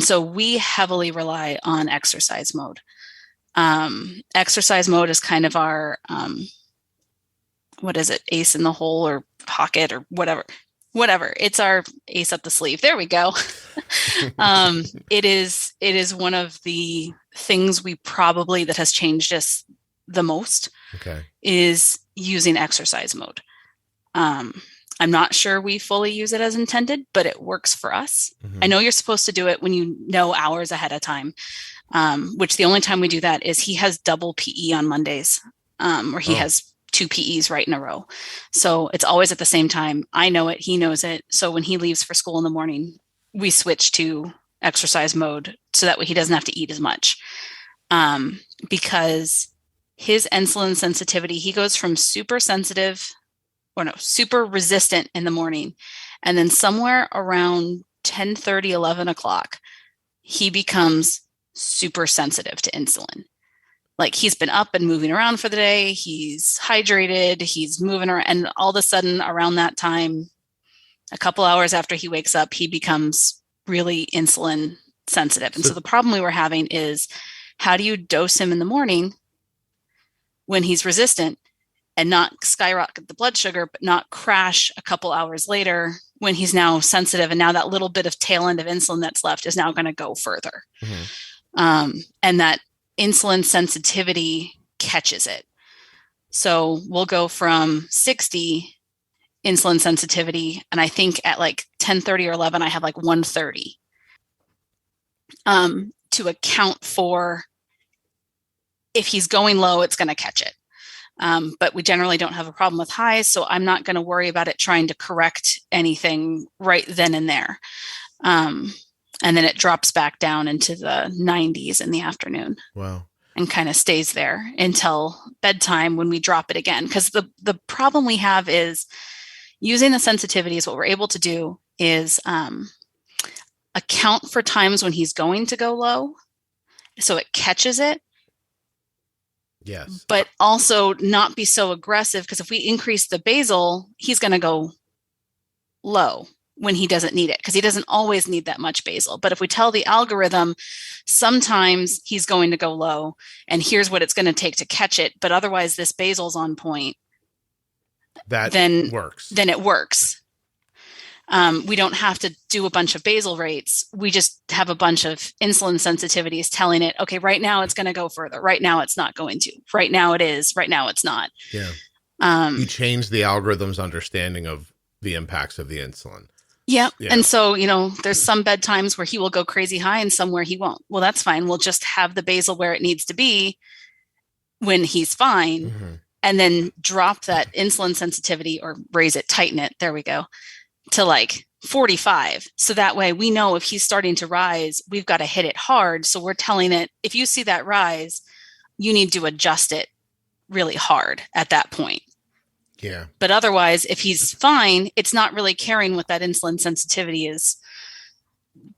so we heavily rely on exercise mode. Exercise mode is kind of our, what is it? Ace in the hole or pocket or whatever. It's our ace up the sleeve. There we go. It is one of the things that has changed us the most.
Okay.
Is using exercise mode. I'm not sure we fully use it as intended, but it works for us. I know you're supposed to do it when you know hours ahead of time, which the only time we do that is he has double PE on Mondays, where he has 2 PEs right in a row. So it's always at the same time. I know it. He knows it. So when he leaves for school in the morning, we switch to exercise mode so that way he doesn't have to eat as much. Because his insulin sensitivity, he goes from super resistant in the morning. And then somewhere around 10:30, 11 o'clock, he becomes super sensitive to insulin. Like he's been up and moving around for the day. He's hydrated. He's moving around. And all of a sudden around that time, a couple hours after he wakes up, he becomes really insulin sensitive. And so the problem we were having is, how do you dose him in the morning when he's resistant and not skyrocket the blood sugar, but not crash a couple hours later when he's now sensitive? And now that little bit of tail end of insulin that's left is now going to go further. And that insulin sensitivity catches it. So we'll go from 60 insulin sensitivity, and I think at like 10:30 or 11, I have like 130 to account for if he's going low, it's going to catch it. But we generally don't have a problem with highs, so I'm not going to worry about it trying to correct anything right then and there. And then it drops back down into the 90s in the afternoon.
Wow.
And kind of stays there until bedtime when we drop it again. Because the problem we have is using the sensitivities, what we're able to do is account for times when he's going to go low, so it catches it.
Yes.
But also not be so aggressive, because if we increase the basal, he's going to go low when he doesn't need it, because he doesn't always need that much basal. But if we tell the algorithm, sometimes he's going to go low and here's what it's going to take to catch it, but otherwise this basal's on point, then it works. We don't have to do a bunch of basal rates. We just have a bunch of insulin sensitivities telling it, okay, right now it's going to go further. Right now it's not going to. Right now it is. Right now it's not.
Yeah. You change the algorithm's understanding of the impacts of the insulin.
Yeah.
Yeah.
And so, there's some bedtimes where he will go crazy high and some where he won't. Well, that's fine. We'll just have the basal where it needs to be when he's fine,
Mm-hmm.
and then drop that insulin sensitivity or raise it, tighten it. There we go. To like 45. So that way we know if he's starting to rise, we've got to hit it hard. So we're telling it, if you see that rise, you need to adjust it really hard at that point.
Yeah.
But otherwise, if he's fine, it's not really caring what that insulin sensitivity is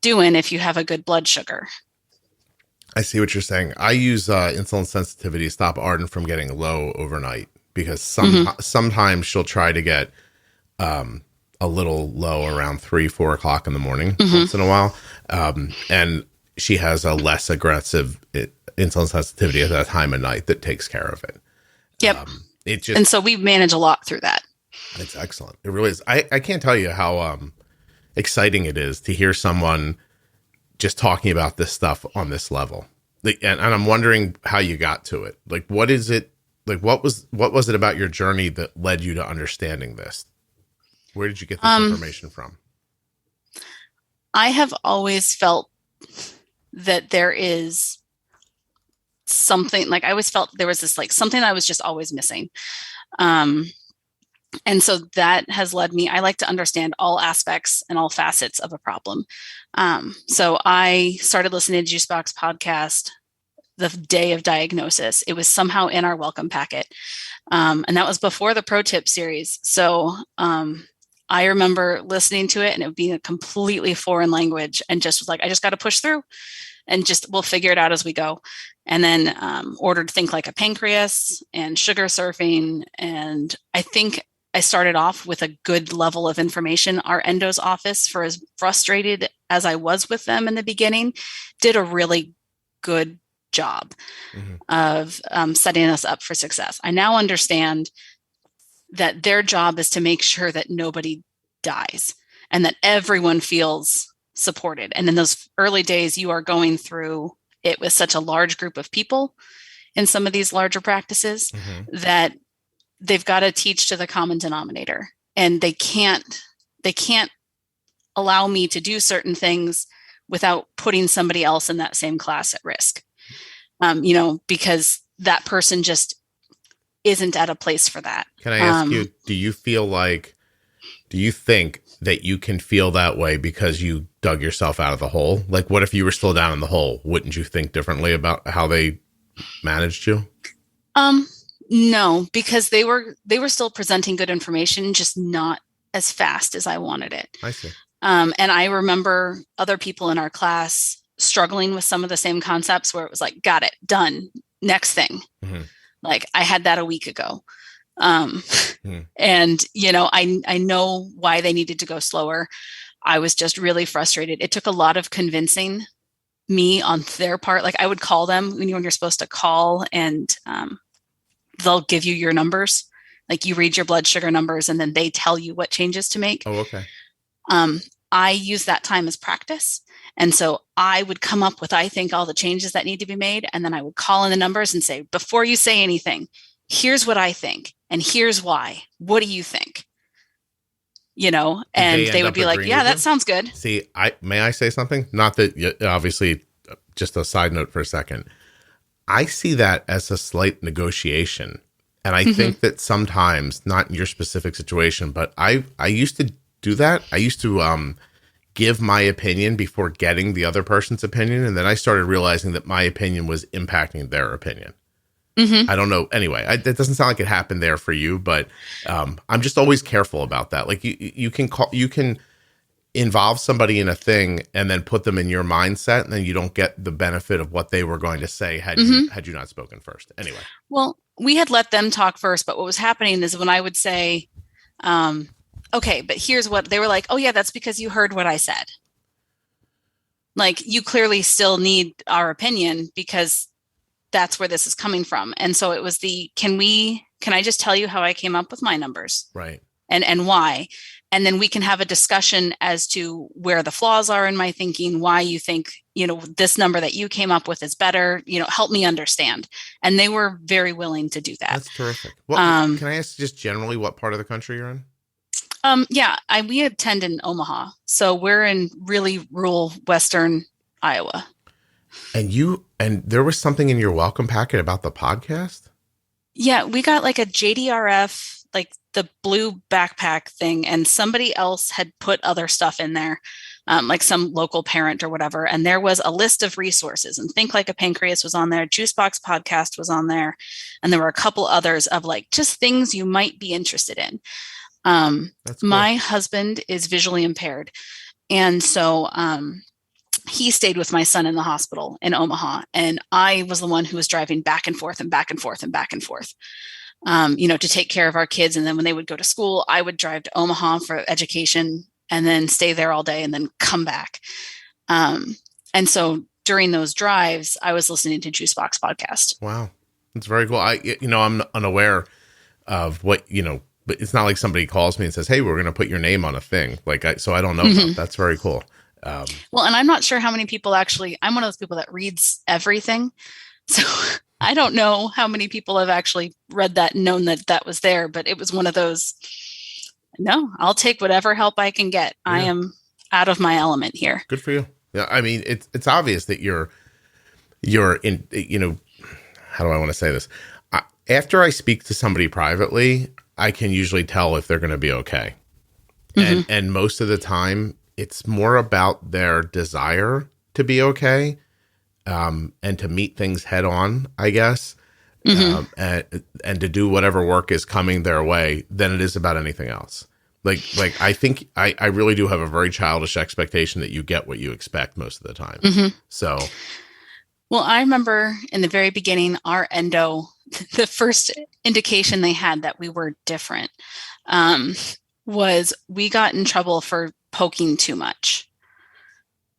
doing if you have a good blood sugar.
I see what you're saying. I use insulin sensitivity to stop Arden from getting low overnight because sometimes she'll try to get a little low around 3-4 o'clock in the morning once in a while. And she has a less aggressive insulin sensitivity at that time of night that takes care of it.
Yep.
And
so we manage a lot through that.
It's excellent. It really is. I can't tell you how exciting it is to hear someone just talking about this stuff on this level. And I'm wondering how you got to it. Like, what is it? Like, what was it about your journey that led you to understanding this? Where did you get this information from?
I have always felt that there is something, like I always felt there was this, like something I was just always missing. And so that has led me, I like to understand all aspects and all facets of a problem. So I started listening to Juicebox Podcast the day of diagnosis. It was somehow in our welcome packet. And that was before the pro tip series. So I remember listening to it and it being a completely foreign language and just was like, I just got to push through and just, we'll figure it out as we go. And then ordered Think Like a Pancreas and Sugar Surfing. And I think I started off with a good level of information. Our endo's office, for as frustrated as I was with them in the beginning, did a really good job of setting us up for success. I now understand that their job is to make sure that nobody dies and that everyone feels supported. And in those early days, you are going through it with such a large group of people in some of these larger practices that they've got to teach to the common denominator, and they can't allow me to do certain things without putting somebody else in that same class at risk. Because that person just isn't at a place for that.
Can I ask you, do you think that you can feel that way because you dug yourself out of the hole? Like, what if you were still down in the hole? Wouldn't you think differently about how they managed you?
No, because they were still presenting good information, just not as fast as I wanted it.
I see.
And I remember other people in our class struggling with some of the same concepts where it was like, got it, done, next thing. Like I had that a week ago. And, I know why they needed to go slower. I was just really frustrated. It took a lot of convincing me on their part. Like I would call them when you're supposed to call, and they'll give you your numbers. Like you read your blood sugar numbers and then they tell you what changes to make.
Oh, okay.
I use that time as practice. And so I would come up with, I think, all the changes that need to be made. And then I would call in the numbers and say, before you say anything, here's what I think. And here's why. What do you think? And they would be like, yeah, that sounds good.
See, may I say something? Not that, obviously, just a side note for a second. I see that as a slight negotiation. And I think that sometimes, not in your specific situation, but I used to do that. I used to give my opinion before getting the other person's opinion. And then I started realizing that my opinion was impacting their opinion. I don't know. Anyway, that doesn't sound like it happened there for you, but I'm just always careful about that. Like you can involve somebody in a thing and then put them in your mindset, and then you don't get the benefit of what they were going to say had you not spoken first. Anyway. Well,
we had let them talk first, but what was happening is when I would say, okay, but here's what they were like, oh yeah, that's because you heard what I said. Like you clearly still need our opinion because that's where this is coming from. And so it was can I just tell you how I came up with my numbers?
Right.
And why? And then we can have a discussion as to where the flaws are in my thinking, why you think, this number that you came up with is better, help me understand. And they were very willing to do that.
That's terrific. Can I ask just generally what part of the country you're in?
Yeah, we attend in Omaha, so we're in really rural Western Iowa.
And there was something in your welcome packet about the podcast?
Yeah, we got like a JDRF, like the blue backpack thing, and somebody else had put other stuff in there, like some local parent or whatever. And there was a list of resources, and Think Like a Pancreas was on there, Juicebox Podcast was on there, and there were a couple others of like just things you might be interested in. That's cool. My husband is visually impaired, and so he stayed with my son in the hospital in Omaha, and I was the one who was driving back and forth and back and forth and back and forth, to take care of our kids. And then when they would go to school, I would drive to Omaha for education and then stay there all day and then come back. And so during those drives, I was listening to Juicebox Podcast.
Wow. That's very cool. I'm unaware of what, but it's not like somebody calls me and says, hey, we're going to put your name on a thing. So I don't know. Mm-hmm. That's very cool.
Well, and I'm not sure how many people actually, I'm one of those people that reads everything. So I don't know how many people have actually read that and known that that was there, but it was one of those, no, I'll take whatever help I can get. Yeah. I am out of my element here.
Good for you. Yeah. I mean, it's obvious that you're in, how do I want to say this? After I speak to somebody privately, I can usually tell if they're going to be okay. Mm-hmm. And most of the time, it's more about their desire to be okay, and to meet things head on, I guess, mm-hmm. and to do whatever work is coming their way than it is about anything else. Like I think I really do have a very childish expectation that you get what you expect most of the time. Mm-hmm. So,
well, I remember in the very beginning, our endo, the first indication they had that we were different, was we got in trouble for poking too much,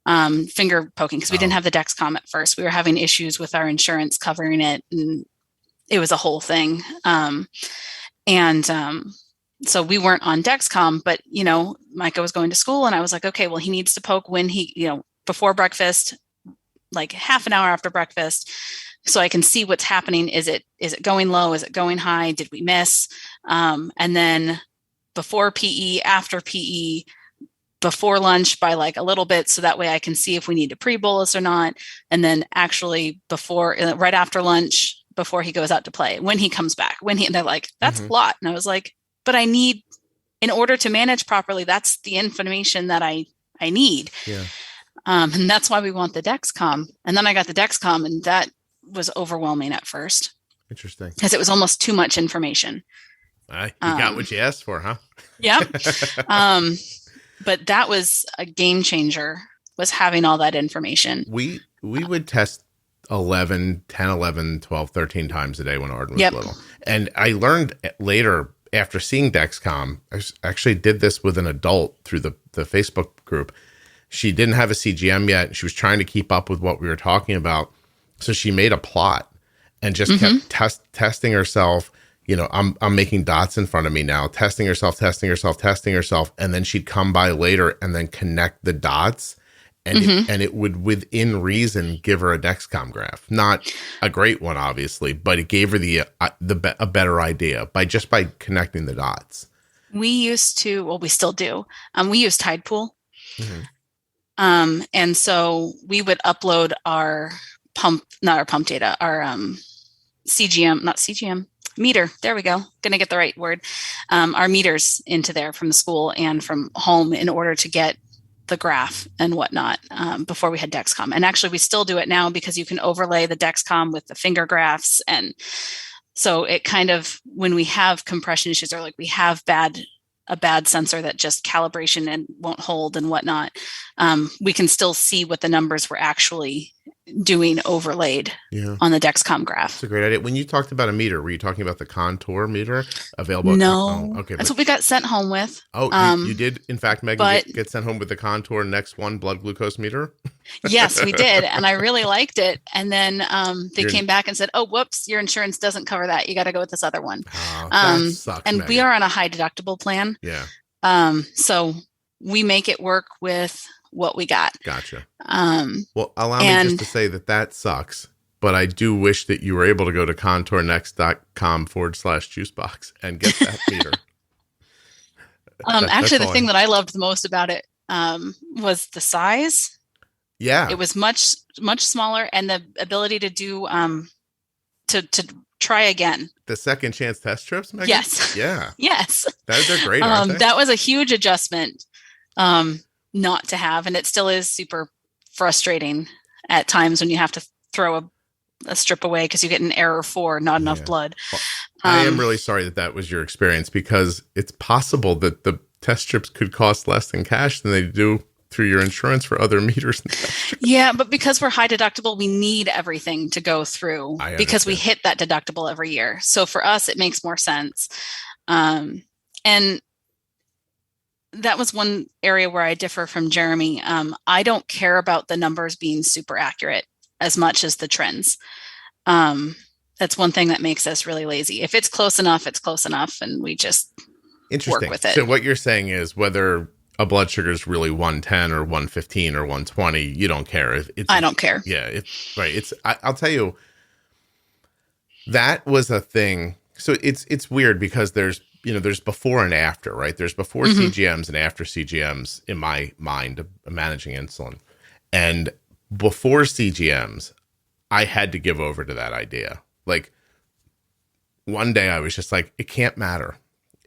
finger poking, because we didn't have the Dexcom at first. We were having issues with our insurance covering it, and it was a whole thing. So we weren't on Dexcom, but Micah was going to school, and I was like, okay, well, he needs to poke when he, before breakfast, like half an hour after breakfast, so I can see what's happening. Is it going low? Is it going high? Did we miss? And then before PE, after PE, before lunch by like a little bit, so that way I can see if we need to pre-bolus or not. And then actually right after lunch, before he goes out to play, when he comes back, and they're like, that's mm-hmm. a lot. And I was like, but in order to manage properly, that's the information that I need. Yeah. And that's why we want the Dexcom. And then I got the Dexcom, and that was overwhelming at first.
Interesting.
Because it was almost too much information.
You got what you asked for, huh?
Yeah. But that was a game changer, was having all that information.
We would test 10, 11, 12, 13 times a day when Arden was little. And I learned later, after seeing Dexcom, I actually did this with an adult through the Facebook group. She didn't have a CGM yet. She was trying to keep up with what we were talking about. So she made a plot and just mm-hmm. kept testing herself. I'm making dots in front of me now, testing herself. And then she'd come by later and then connect the dots. And, mm-hmm. it would, within reason, give her a Dexcom graph. Not a great one, obviously, but it gave her a better idea by connecting the dots.
We used to, well, we still do. We use Tidepool. Mm-hmm. And so we would upload our CGM, not CGM, meter. There we go. Going to get the right word. Our meters into there from the school and from home in order to get the graph and whatnot, before we had Dexcom. And actually we still do it now, because you can overlay the Dexcom with the finger graphs. And so it kind of, when we have compression issues, or like we have a bad sensor that just calibration and won't hold and whatnot, we can still see what the numbers were actually doing overlaid on the Dexcom graph.
That's a great idea. When you talked about a meter, were you talking about the Contour meter available?
No. Okay. That's what we got sent home with.
Oh, you did, in fact, Megan, get sent home with the Contour Next One blood glucose meter?
Yes, we did. And I really liked it. And then they came back and said, oh, whoops, your insurance doesn't cover that. You got to go with this other one.
Oh, that sucks,
and
Megan.
We are on a high deductible plan.
Yeah.
So we make it work with what we got.
Gotcha. Well, allow me just to say that sucks, but I do wish that you were able to go to contournext.com/juicebox and get that meter.
Actually, the thing that I loved the most about it was the size.
Yeah.
It was much, much smaller, and the ability to do to try again.
The second chance test strips, Megan?
Yes.
Yeah.
Yes.
They're great, aren't they?
That was a huge adjustment not to have, and it still is super frustrating at times when you have to throw a strip away because you get an error 4, not enough blood.
Well, I am really sorry that was your experience, because it's possible that the test strips could cost less in cash than they do through your insurance for other meters and test strips.
Yeah, but because we're high deductible, we need everything to go through because we hit that deductible every year. So for us, it makes more sense. And that was one area where I differ from Jeremy. I don't care about the numbers being super accurate as much as the trends. That's one thing that makes us really lazy. If it's close enough, it's close enough, and we just work with it.
So what you're saying is whether a blood sugar is really 110 or 115 or 120, you don't care.
I don't care.
Yeah, right. I'll tell you, that was a thing. So it's weird because there's before and after, right? There's before CGMs and after CGMs in my mind of managing insulin. And before CGMs, I had to give over to that idea. Like, one day I was just like, it can't matter.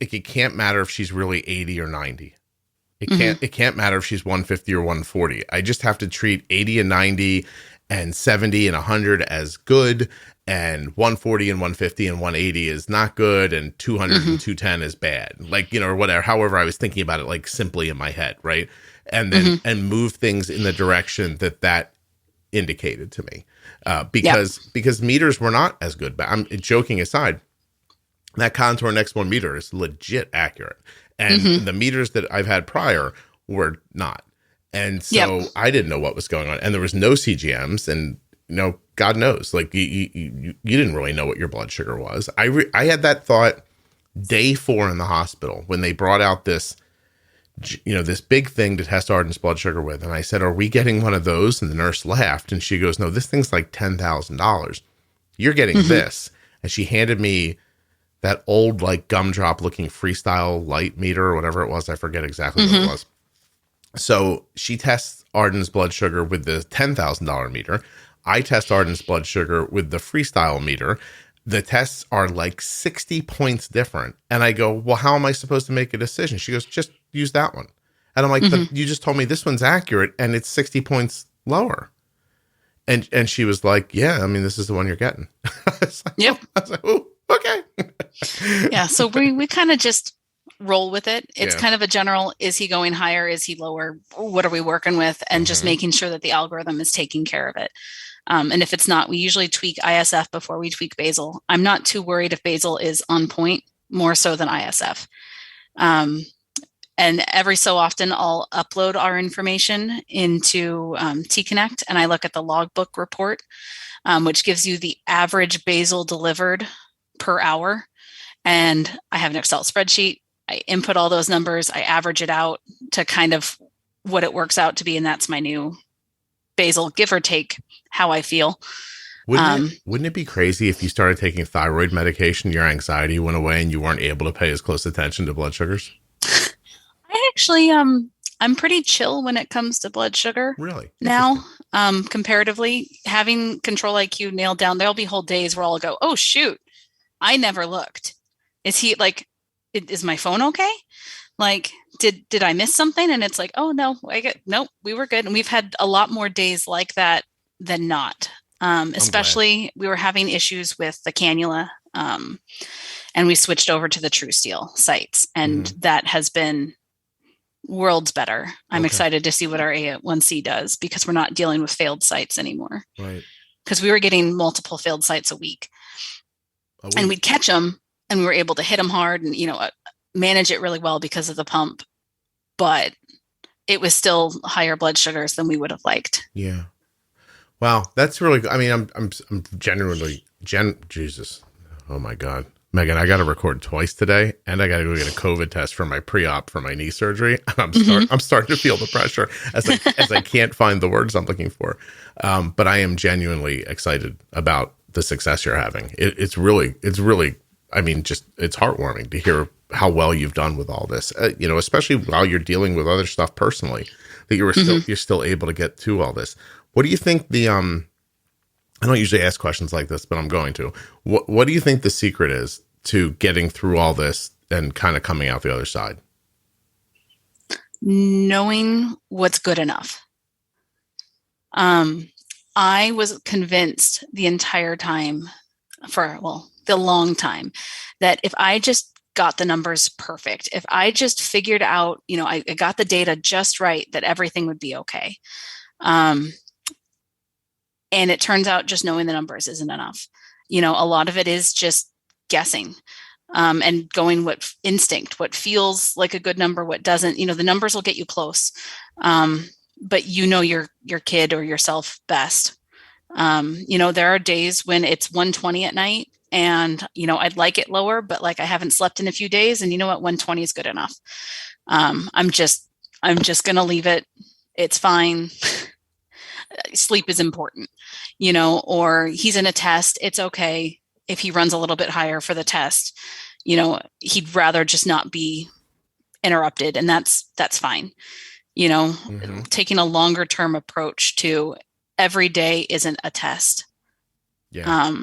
It can't matter if she's really 80 or 90. It can't matter if she's 150 or 140. I just have to treat 80 and 90 and 70 and 100 as good, and 140 and 150 and 180 is not good, and 200 and 210 is bad. Like, or whatever. However, I was thinking about it like simply in my head, right? And then and move things in the direction that indicated to me, because meters were not as good. But I'm joking aside, that Contour Next One meter is legit accurate. And the meters that I've had prior were not. And so I didn't know what was going on. And there was no CGMs. And, God knows, like, you didn't really know what your blood sugar was. I had that thought day 4 in the hospital when they brought out this, this big thing to test Arden's blood sugar with. And I said, are we getting one of those? And the nurse laughed. And she goes, no, this thing's like $10,000. You're getting this. And she handed me that old, like, gumdrop looking Freestyle light meter or whatever it was. I forget exactly what it was. So she tests Arden's blood sugar with the $10,000 meter. I test Arden's blood sugar with the Freestyle meter. The tests are like 60 points different. And I go, well, how am I supposed to make a decision? She goes, just use that one. And I'm like, but you just told me this one's accurate and it's 60 points lower. And she was like, yeah, I mean, this is the one you're getting. I was like, oh, okay.
Yeah. So we kind of just roll with it. It's kind of a general, is he going higher? Is he lower? What are we working with? And just making sure that the algorithm is taking care of it. And if it's not, we usually tweak ISF before we tweak basal. I'm not too worried if basal is on point, more so than ISF. And every so often I'll upload our information into T-Connect, and I look at the logbook report, which gives you the average basal delivered per hour. And I have an Excel spreadsheet. I input all those numbers. I average it out to kind of what it works out to be. And that's my new basal, give or take how I feel.
Wouldn't it be crazy if you started taking thyroid medication, your anxiety went away, and you weren't able to pay as close attention to blood sugars?
I actually, I'm pretty chill when it comes to blood sugar.
Really?
Now, comparatively, having Control IQ nailed down, there'll be whole days where I'll go, oh, shoot, I never looked. Is he like, is my phone okay? Like, did I miss something? And it's like, oh, no, nope, we were good. And we've had a lot more days like that than not. Especially we were having issues with the cannula, and we switched over to the True Steel sites, and that has been worlds better. I'm excited to see what our A1C does, because we're not dealing with failed sites anymore.
Right.
Because we were getting multiple failed sites a week. And we'd catch them, and we were able to hit them hard and, manage it really well because of the pump, but it was still higher blood sugars than we would have liked.
Yeah. Wow. That's really good. I mean, I'm genuinely, Jesus. Oh my God. Megan, I got to record twice today, and I got to go get a COVID test for my pre-op for my knee surgery. And I'm starting to feel the pressure as I can't find the words I'm looking for. But I am genuinely excited about the success you're having. It's really, I mean, just, it's heartwarming to hear how well you've done with all this, especially while you're dealing with other stuff personally, that you're still able to get to all this. What do you think I don't usually ask questions like this, but I'm going to. What do you think the secret is to getting through all this and kind of coming out the other side?
Knowing what's good enough. I was convinced the entire time the long time, that if I just got the numbers perfect, if I just figured out, I got the data just right, that everything would be okay. And it turns out just knowing the numbers isn't enough. A lot of it is just guessing, and going what instinct, what feels like a good number, what doesn't. The numbers will get you close, but your kid or yourself best. There are days when it's 120 at night, and I'd like it lower, but like I haven't slept in a few days, and 120 is good enough. I'm just gonna leave it. It's fine. Sleep is important, or he's in a test. It's okay if he runs a little bit higher for the test. He'd rather just not be interrupted, and that's fine. Taking a longer term approach to every day isn't a test.
Yeah.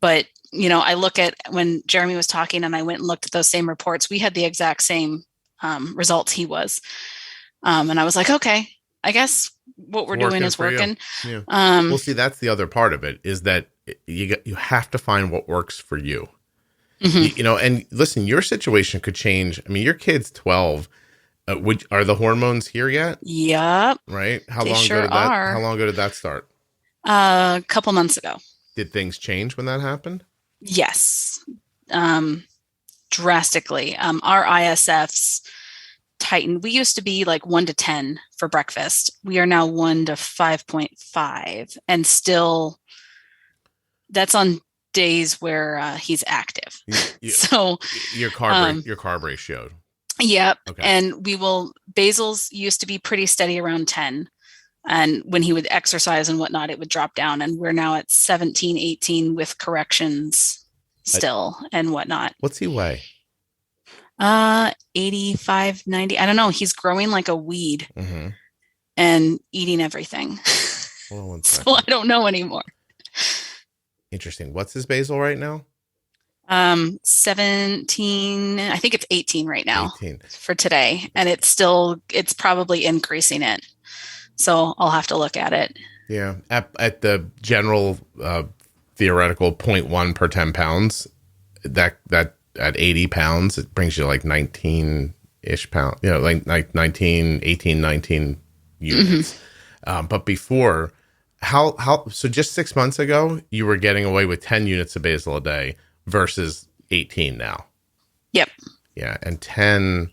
But I look at when Jeremy was talking, and I went and looked at those same reports. We had the exact same results he was, and I was like, okay, I guess what we're doing is working.
Yeah. Well, see, that's the other part of it, is that you have to find what works for you. Mm-hmm. And listen, your situation could change. I mean, your kid's 12. Are the hormones here yet?
Yep.
Right. How
long
ago did that start?
A couple months ago.
Did things change when that happened?
Yes. Drastically. Our ISFs tightened. We used to be like 1 to 10 for breakfast. We are now 1 to 5.5, and still that's on days where he's active. So
your carb ratio.
Yep.
Okay.
And basals used to be pretty steady around 10. And when he would exercise and whatnot, it would drop down. And we're now at 17, 18 with corrections still and whatnot.
What's he weigh?
85, 90. I don't know. He's growing like a weed, mm-hmm. and eating everything. So I don't know anymore.
Interesting. What's his basal right now?
17. I think it's 18 right now.
18
for today. And it's probably increasing it. So I'll have to look at it.
Yeah. At the general theoretical 0.1 per 10 pounds, that at 80 pounds, it brings you like 19-ish pounds, like 19, 18, 19 units. Mm-hmm. But before, so just 6 months ago, you were getting away with 10 units of basal a day versus 18 now.
Yep.
Yeah. And 10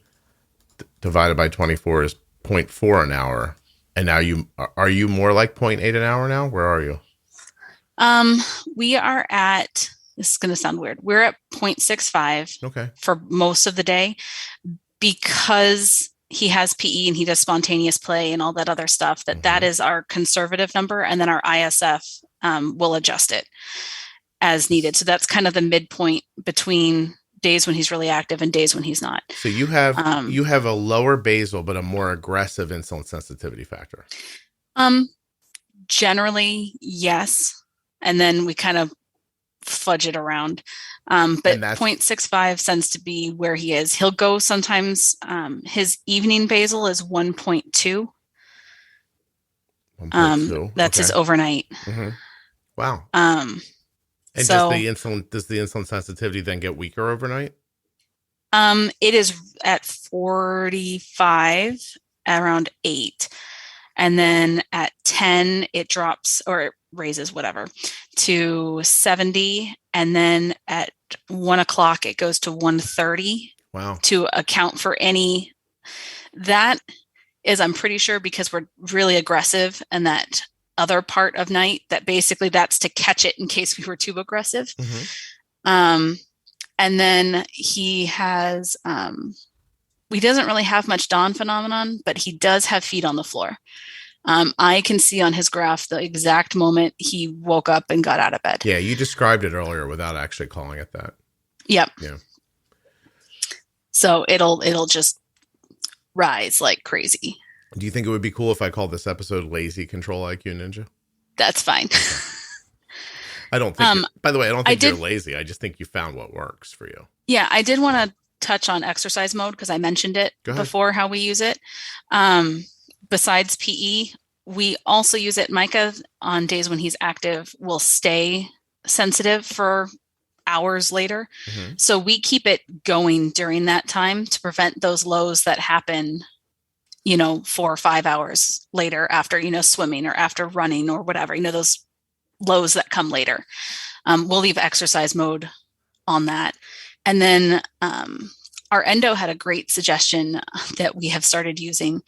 divided by 24 is 0.4 an hour. And now are you more like 0.8 an hour now? Where are you?
We are at, this is going to sound weird, we're at 0.65
okay.
for most of the day, because he has PE and he does spontaneous play and all that other stuff, that mm-hmm. that is our conservative number. And then our ISF will adjust it as needed. So that's kind of the midpoint between days when he's really active and days when he's not.
So you have a lower basal, but a more aggressive insulin sensitivity factor.
Generally, yes. And then we kind of fudge it around. But 0.65 tends to be where he is. He'll go sometimes, his evening basal is 1.2.
1.2.
That's his overnight.
Mm-hmm. Wow. And
so,
does the insulin sensitivity then get weaker overnight?
It is at 45, around 8. And then at 10, it drops, or it raises, whatever, to 70. And then at 1 o'clock, it goes to 130.
Wow.
To account for any, that is, I'm pretty sure, because we're really aggressive, and that other part of night, that basically that's to catch it in case we were too aggressive. Mm-hmm. And then he has, he doesn't really have much dawn phenomenon, but he does have feet on the floor. I can see on his graph the exact moment he woke up and got out of bed.
Yeah, you described it earlier without actually calling it that.
Yep.
Yeah.
So it'll just rise like crazy.
Do you think it would be cool if I called this episode Lazy Control IQ Ninja?
That's fine.
I don't think, by the way, I don't think you're
did,
lazy. I just think you found what works for you.
Yeah, I did want to touch on exercise mode because I mentioned it before, how we use it. Besides PE, we also use it. Micah, on days when he's active, will stay sensitive for hours later. Mm-hmm. So we keep it going during that time to prevent those lows that happen, 4 or 5 hours later after, swimming or after running or whatever, those lows that come later. We'll leave exercise mode on that. And then our endo had a great suggestion that we have started using,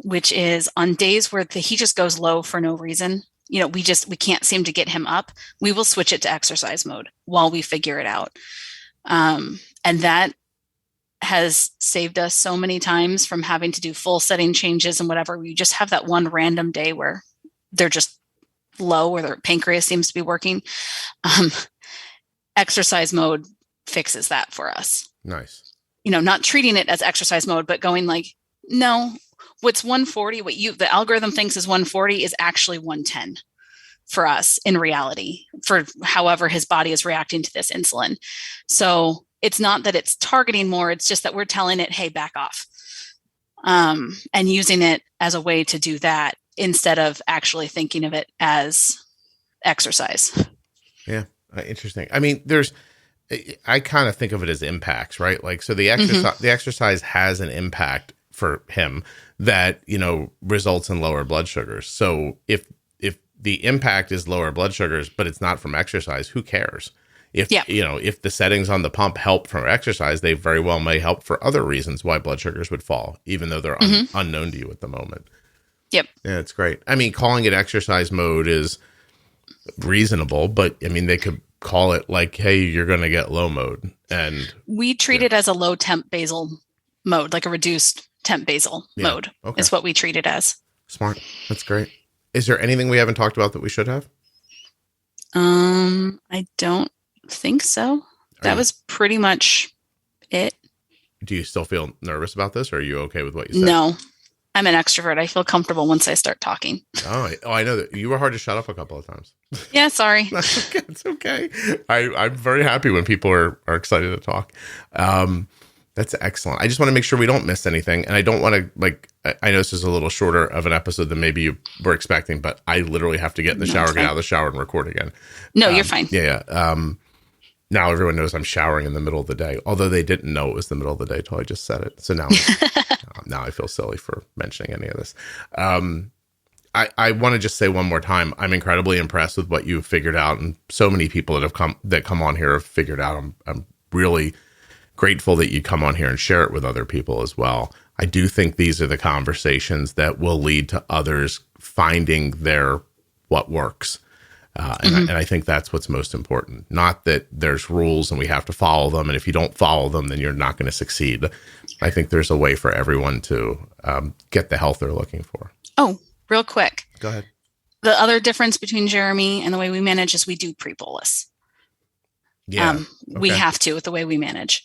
which is on days where he just goes low for no reason. We can't seem to get him up. We will switch it to exercise mode while we figure it out. And that has saved us so many times from having to do full setting changes and whatever. We just have that one random day where they're just low or their pancreas seems to be working. Exercise mode fixes that for us.
Nice.
Not treating it as exercise mode, but going like, no, what's 140, the algorithm thinks is 140 is actually 110 for us in reality, for however his body is reacting to this insulin. So it's not that it's targeting more, it's just that we're telling it, hey, back off. And using it as a way to do that instead of actually thinking of it as exercise.
Yeah. Interesting. I mean, I kind of think of it as impacts, right? Like, so the exercise has an impact for him that, results in lower blood sugars. So if the impact is lower blood sugars, but it's not from exercise, who cares? If the settings on the pump help from exercise, they very well may help for other reasons why blood sugars would fall, even though they're unknown to you at the moment.
Yep.
Yeah, it's great. I mean, calling it exercise mode is reasonable, but I mean, they could call it like, hey, you're going to get low mode. And
we treat it as a low temp basal mode, like a reduced temp basal mode is what we treat it as.
Smart. That's great. Is there anything we haven't talked about that we should have?
I don't think so. That was pretty much it.
Do you still feel nervous about this, or are you okay with what you said?
No, I'm an extrovert. I feel comfortable once I start talking.
Oh, I know that you were hard to shut up a couple of times.
Yeah, sorry.
That's okay. It's okay. I'm very happy when people are excited to talk. That's excellent. I just want to make sure we don't miss anything. And I don't want to, I know this is a little shorter of an episode than maybe you were expecting, but I literally have to get in the shower, get out of the shower and record again.
No, you're fine.
Yeah. Now everyone knows I'm showering in the middle of the day, although they didn't know it was the middle of the day till I just said it. So now, now I feel silly for mentioning any of this. I want to just say one more time, I'm incredibly impressed with what you've figured out, and so many people that come on here have figured out. I'm really grateful that you come on here and share it with other people as well. I do think these are the conversations that will lead to others finding what works. And I think that's what's most important. Not that there's rules and we have to follow them, and if you don't follow them, then you're not going to succeed. I think there's a way for everyone to get the health they're looking for.
Oh, real quick.
Go ahead.
The other difference between Jeremy and the way we manage is we do pre-bolus.
Yeah.
We have to with the way we manage.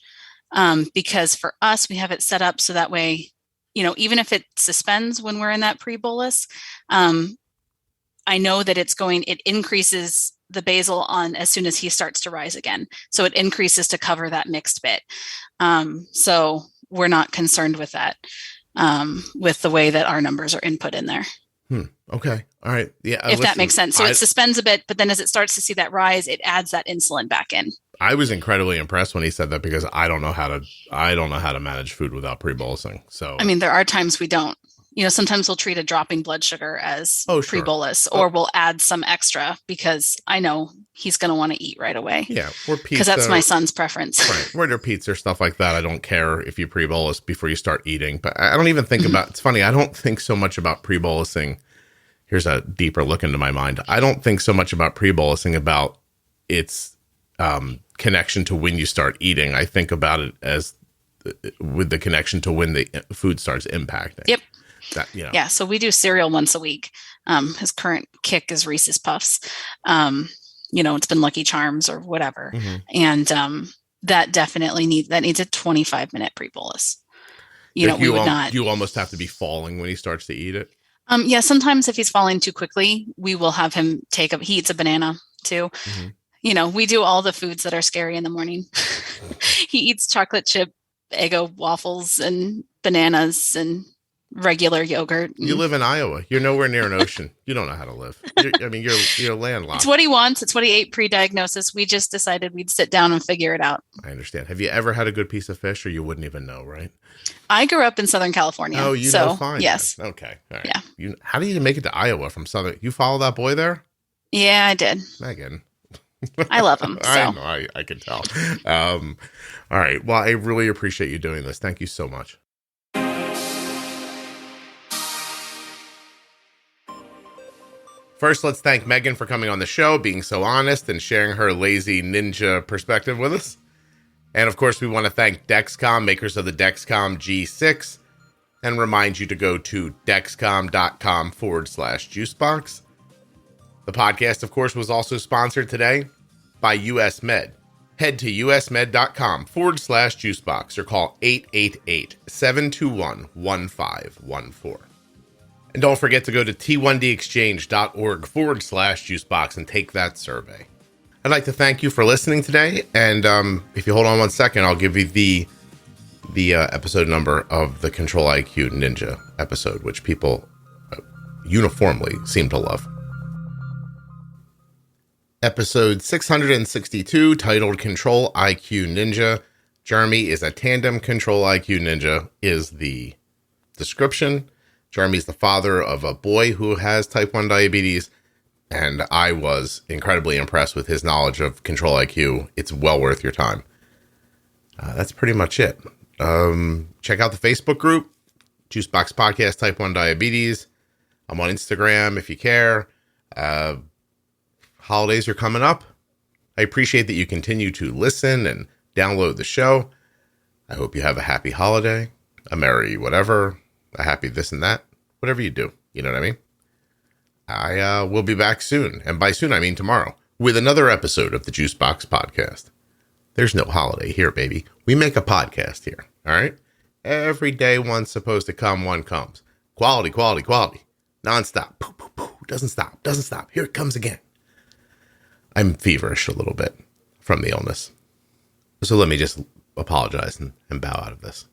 Because for us, we have it set up so that way, even if it suspends when we're in that pre-bolus, I know that it increases the basal on as soon as he starts to rise again. So it increases to cover that mixed bit. So we're not concerned with that, with the way that our numbers are input in there.
Okay. All right. Yeah.
If that makes sense. So it suspends a bit, but then as it starts to see that rise, it adds that insulin back in.
I was incredibly impressed when he said that, because I don't know how to manage food without pre-bolusing. So,
I mean, there are times we don't. Sometimes we'll treat a dropping blood sugar as pre-bolus, or we'll add some extra because I know he's going to want to eat right away.
Yeah, or pizza.
Because that's my son's preference.
Right, order pizza or stuff like that. I don't care if you pre-bolus before you start eating, but I don't even think about. It's funny. I don't think so much about pre-bolusing. Here's a deeper look into my mind. I don't think so much about pre-bolusing about its connection to when you start eating. I think about it as with the connection to when the food starts impacting.
Yep.
Yeah,
so we do cereal once a week. His current kick is Reese's Puffs. It's been Lucky Charms or whatever. And that needs a 25-minute pre-bolus. We would not.
You almost have to be falling when he starts to eat it.
Yeah, sometimes if he's falling too quickly, we will have him he eats a banana too. Mm-hmm. We do all the foods that are scary in the morning. He eats chocolate chip Eggo waffles and bananas and regular yogurt.
You live in Iowa. You're nowhere near an ocean. You don't know how to live. You're landlocked.
It's what he wants. It's what he ate pre-diagnosis. We just decided we'd sit down and figure it out.
I understand. Have you ever had a good piece of fish, or you wouldn't even know, right?
I grew up in Southern California.
Oh, you know fine.
Yes.
Then. Okay. All right.
Yeah.
How did you make it to Iowa from Southern? You follow that boy there?
Yeah, I did.
Megan.
I love him. So.
I know. I can tell. All right. Well, I really appreciate you doing this. Thank you so much. First, let's thank Megan for coming on the show, being so honest, and sharing her lazy ninja perspective with us. And of course, we want to thank Dexcom, makers of the Dexcom G6, and remind you to go to dexcom.com/juicebox. The podcast, of course, was also sponsored today by US Med. Head to usmed.com/juicebox or call 888-721-1514. And don't forget to go to t1dexchange.org/juicebox and take that survey. I'd like to thank you for listening today. And if you hold on 1 second, I'll give you the episode number of the Control IQ Ninja episode, which people uniformly seem to love. Episode 662, titled Control IQ Ninja. Jeremy is a tandem Control IQ Ninja, is the description. Jeremy's the father of a boy who has type 1 diabetes, and I was incredibly impressed with his knowledge of Control IQ. It's well worth your time. That's pretty much it. Check out the Facebook group, Juicebox Podcast Type 1 Diabetes. I'm on Instagram if you care. Holidays are coming up. I appreciate that you continue to listen and download the show. I hope you have a happy holiday, a merry whatever, a happy this and that, whatever you do. You know what I mean? I will be back soon. And by soon, I mean tomorrow, with another episode of the Juicebox Podcast. There's no holiday here, baby. We make a podcast here. All right. Every day one's supposed to come, one comes. Quality, quality, quality. Nonstop. Poo, poo, poo. Doesn't stop. Doesn't stop. Here it comes again. I'm feverish a little bit from the illness. So let me just apologize and bow out of this.